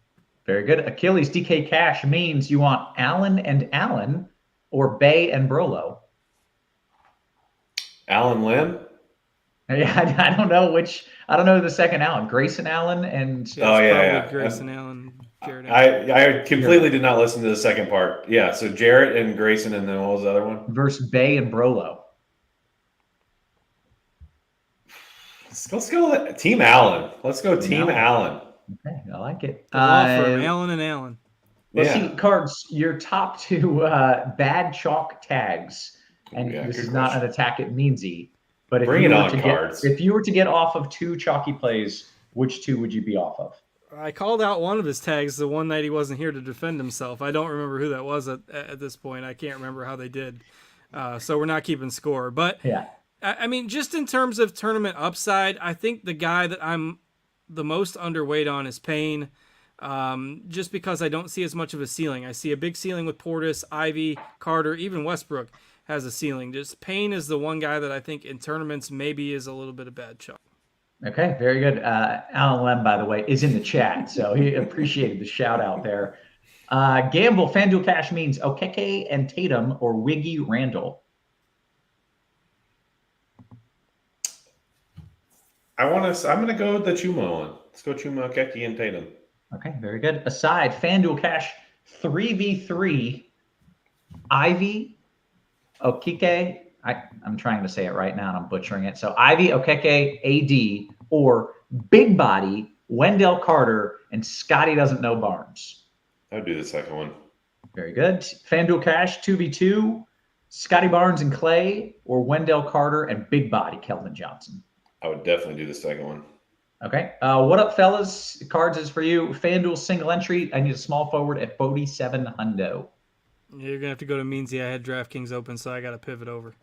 Very good. Achilles DK Cash means you want Allen and Allen or Bay and Brolo. Allen Lim? Yeah, I don't know which. I don't know the second Allen. Grayson Allen and Grayson Allen. Jared Allen. I completely did not listen to the second part. Yeah, so Jarrett and Grayson, and then what was the other one? Versus Bay and Brolo. Let's go Team Allen. Let's go Team Allen. Okay, I like it. Allen and Allen. Let's see, Cards, your top two bad chalk tags. And this is not an attack at Meansy. But if you were to get off of two chalky plays, which two would you be off of? I called out one of his tags the one night he wasn't here to defend himself. I don't remember who that was at this point. I can't remember how they did. So we're not keeping score. But, yeah. I mean, just in terms of tournament upside, I think the guy that I'm the most underweight on is Payne, just because I don't see as much of a ceiling. I see a big ceiling with Portis, Ivy, Carter, even Westbrook has a ceiling. Just Payne is the one guy that I think in tournaments maybe is a little bit of bad chalk. Okay, very good. Alan Lem, by the way, is in the chat, so he appreciated the shout out there. Gamble, FanDuel Cash means Okeke and Tatum or Wiggy Randall. I'm going to go with the Chuma one. Let's go Chuma, Okeke, and Tatum. Okay, very good. Aside, FanDuel Cash 3v3, Ivy, Okeke. I'm trying to say it right now and I'm butchering it. So Ivy, Okeke, AD, or Big Body, Wendell Carter, and Scotty doesn't know Barnes. I would do the second one. Very good. FanDuel Cash 2v2, Scotty Barnes and Clay, or Wendell Carter and Big Body, Kelvin Johnson. I would definitely do the second one. Okay. What up, fellas? Cards is for you. FanDuel single entry. I need a small forward at 4700. You're going to have to go to Meansy. I had DraftKings open, so I got to pivot over.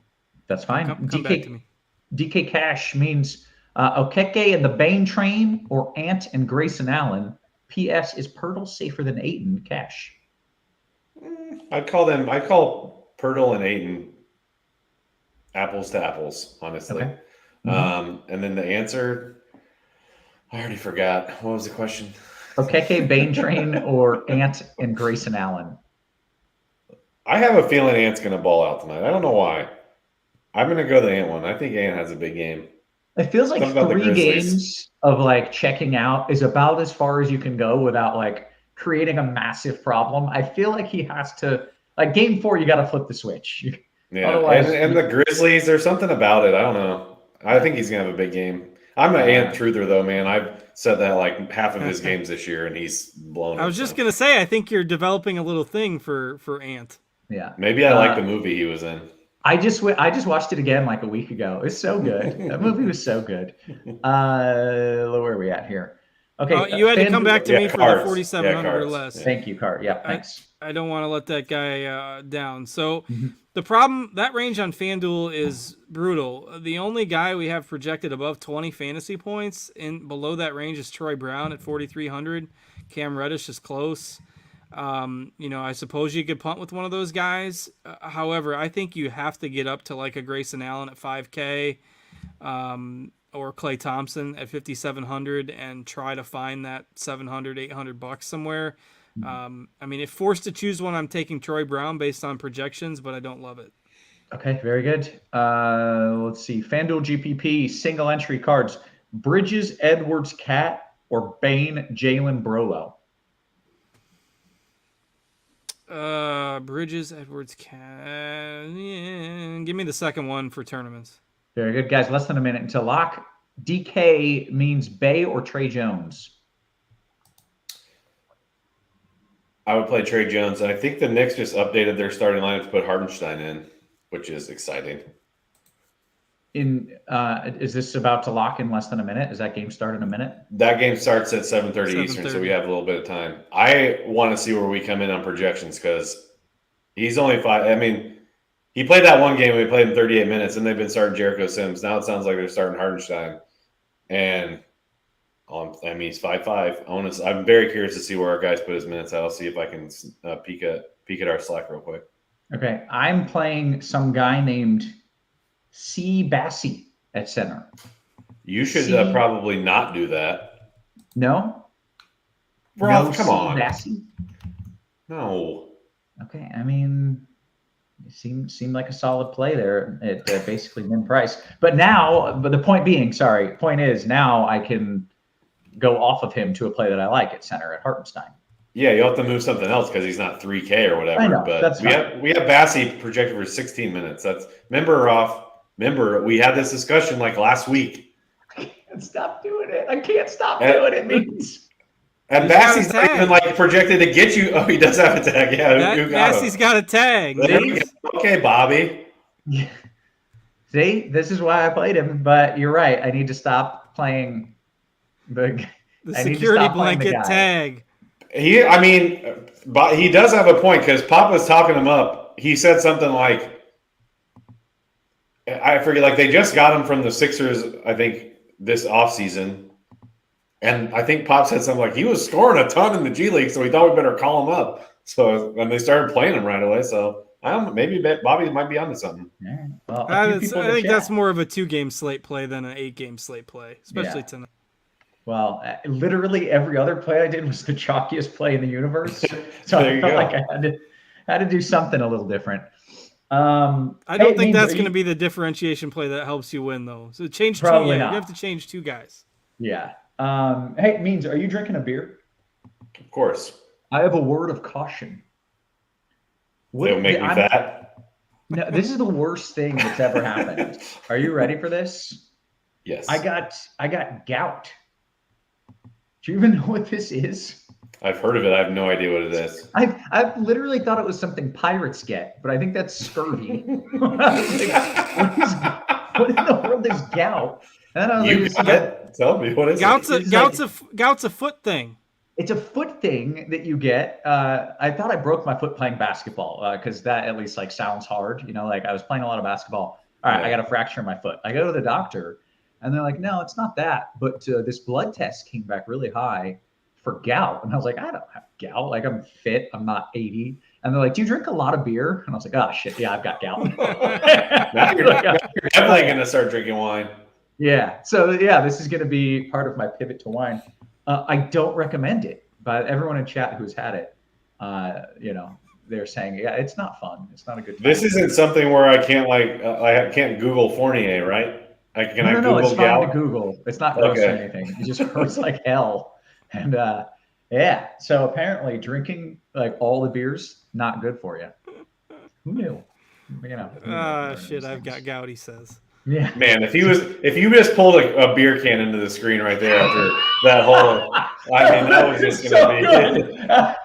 That's fine. Come back to me. DK Cash means Okeke and the Bane Train or Ant and Grayson Allen. P.S. Is Pirtle safer than Ayton? Cash. I call Pirtle and Ayton apples to apples, honestly. Okay. And then the answer, I already forgot. What was the question? Okeke, Bane Train, or Ant and Grayson Allen? I have a feeling Ant's going to ball out tonight. I don't know why. I'm going to go the Ant one. I think Ant has a big game. It feels like Something about the 3 Grizzlies. games of like checking out is about as far as you can go without like creating a massive problem. I feel like he has to, like game 4, you got to flip the switch. Yeah, Otherwise, and the Grizzlies, there's something about it. I don't know. I think he's going to have a big game. I'm an Ant truther, though, man. I've said that like half of his games this year, and he's blown it. I was just going to say, I think you're developing a little thing for Ant. Yeah. Maybe I like the movie he was in. I just watched it again like a week ago. It's so good. That movie was so good. Where are we at here? Okay. You had to come back to me for cards. the 4,700 or cards. less. Yeah. Thank you, Cart. Yeah, thanks. I don't want to let that guy down. So the problem, that range on FanDuel is brutal. The only guy we have projected above 20 fantasy points in below that range is Troy Brown at 4,300. Cam Reddish is close. I suppose you could punt with one of those guys. However, I think you have to get up to like a Grayson Allen at 5K or Klay Thompson at 5,700 and try to find that $700, $800 somewhere. If forced to choose one, I'm taking Troy Brown based on projections, but I don't love it. Okay, very good. Let's see. FanDuel GPP single entry cards: Bridges, Edwards, Cat, or Bane, Jalen, Brolo. Bridges, Edwards, Cat. Yeah, give me the second one for tournaments. Very good, guys. Less than a minute until lock. DK means Bay or Trey Jones. I would play Trey Jones. And I think the Knicks just updated their starting lineup to put Hartenstein in, which is exciting. Is this about to lock in less than a minute? Does that game start in a minute? That game starts at 7:30 Eastern, so we have a little bit of time. I want to see where we come in on projections because he's only 5. He played that one game. We played him 38 minutes, and they've been starting Jericho Sims. Now it sounds like they're starting Hartenstein, and he's 5'5". I'm very curious to see where our guys put his minutes at. I'll see if I can peek at our Slack real quick. Okay, I'm playing some guy named C. Bassie at center. You should probably not do that. No? Roth, come on. Bassie? No. Okay, it seemed like a solid play there at basically min price. But the point is now I can go off of him to a play that I like at center at Hartenstein. Yeah, you'll have to move something else because he's not 3K or whatever. I know, but that's we have Bassie projected for 16 minutes. Remember, we had this discussion like last week. I can't stop doing it. Doing it. Means. And Bassie's not even like projected to get you. Oh, he does have a tag. Yeah, Bassie's got a tag. Okay, Bobby. Yeah. See, this is why I played him. But you're right. I need to stop playing the security blanket tag. But he does have a point because Papa's talking him up. He said something like, I forget, like they just got him from the Sixers, I think, this offseason. And I think Pop said something like he was scoring a ton in the G League, so we thought we better call him up. So when they started playing him right away, so I don't know, maybe Bobby might be onto something. Yeah. Well, I think that's more of a 2-game slate play than an 8-game slate play, especially tonight. Well, literally every other play I did was the chalkiest play in the universe. So I felt like I had to do something a little different. I don't think that's going to be the differentiation play that helps you win, though. So change two. You have to change 2 guys. Yeah. Hey, Means, are you drinking a beer? Of course. I have a word of caution. They'll make me fat. No, this is the worst thing that's ever happened. Are you ready for this? Yes. I got gout. Do you even know what this is? I've heard of it. I have no idea what it is. I've literally thought it was something pirates get, but I think that's scurvy. What in the world is gout? And I was tell me what is Gout's a foot thing. It's a foot thing that you get. I thought I broke my foot playing basketball because that at least like sounds hard. Like I was playing a lot of basketball. All right, I got a fracture in my foot. I go to the doctor, and they're like, "No, it's not that." But this blood test came back really high for gout, and I was like, "I don't have gout. Like I'm fit. I'm not 80." And they're like, "Do you drink a lot of beer?" And I was like, "Oh shit, yeah, I've got gout." You're definitely gonna start drinking wine. Yeah. So yeah, this is gonna be part of my pivot to wine. I don't recommend it. But everyone in chat who's had it, they're saying, yeah, it's not fun. It's not a good time. This isn't something where I can't I can't Google Fournier, right? No, it's fine Gout? to Google. It's not gross or anything. It just hurts like hell. And yeah, so apparently drinking like all the beers, not good for you. Who knew? Shit, I've got gout, he says. Yeah, man. If you just pulled a beer can into the screen right there after that whole, I mean, that was just gonna be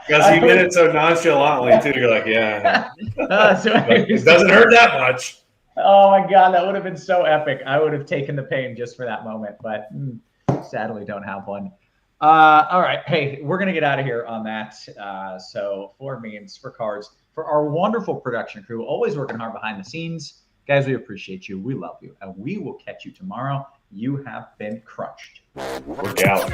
because he did it so nonchalantly too. You're like, yeah, it doesn't hurt that much. Oh my God, that would have been so epic. I would have taken the pain just for that moment, but sadly don't have one. All right, hey, we're gonna get out of here on that. So for memes, for cards, for our wonderful production crew, always working hard behind the scenes. Guys, we appreciate you. We love you. And we will catch you tomorrow. You have been crunched. We're out.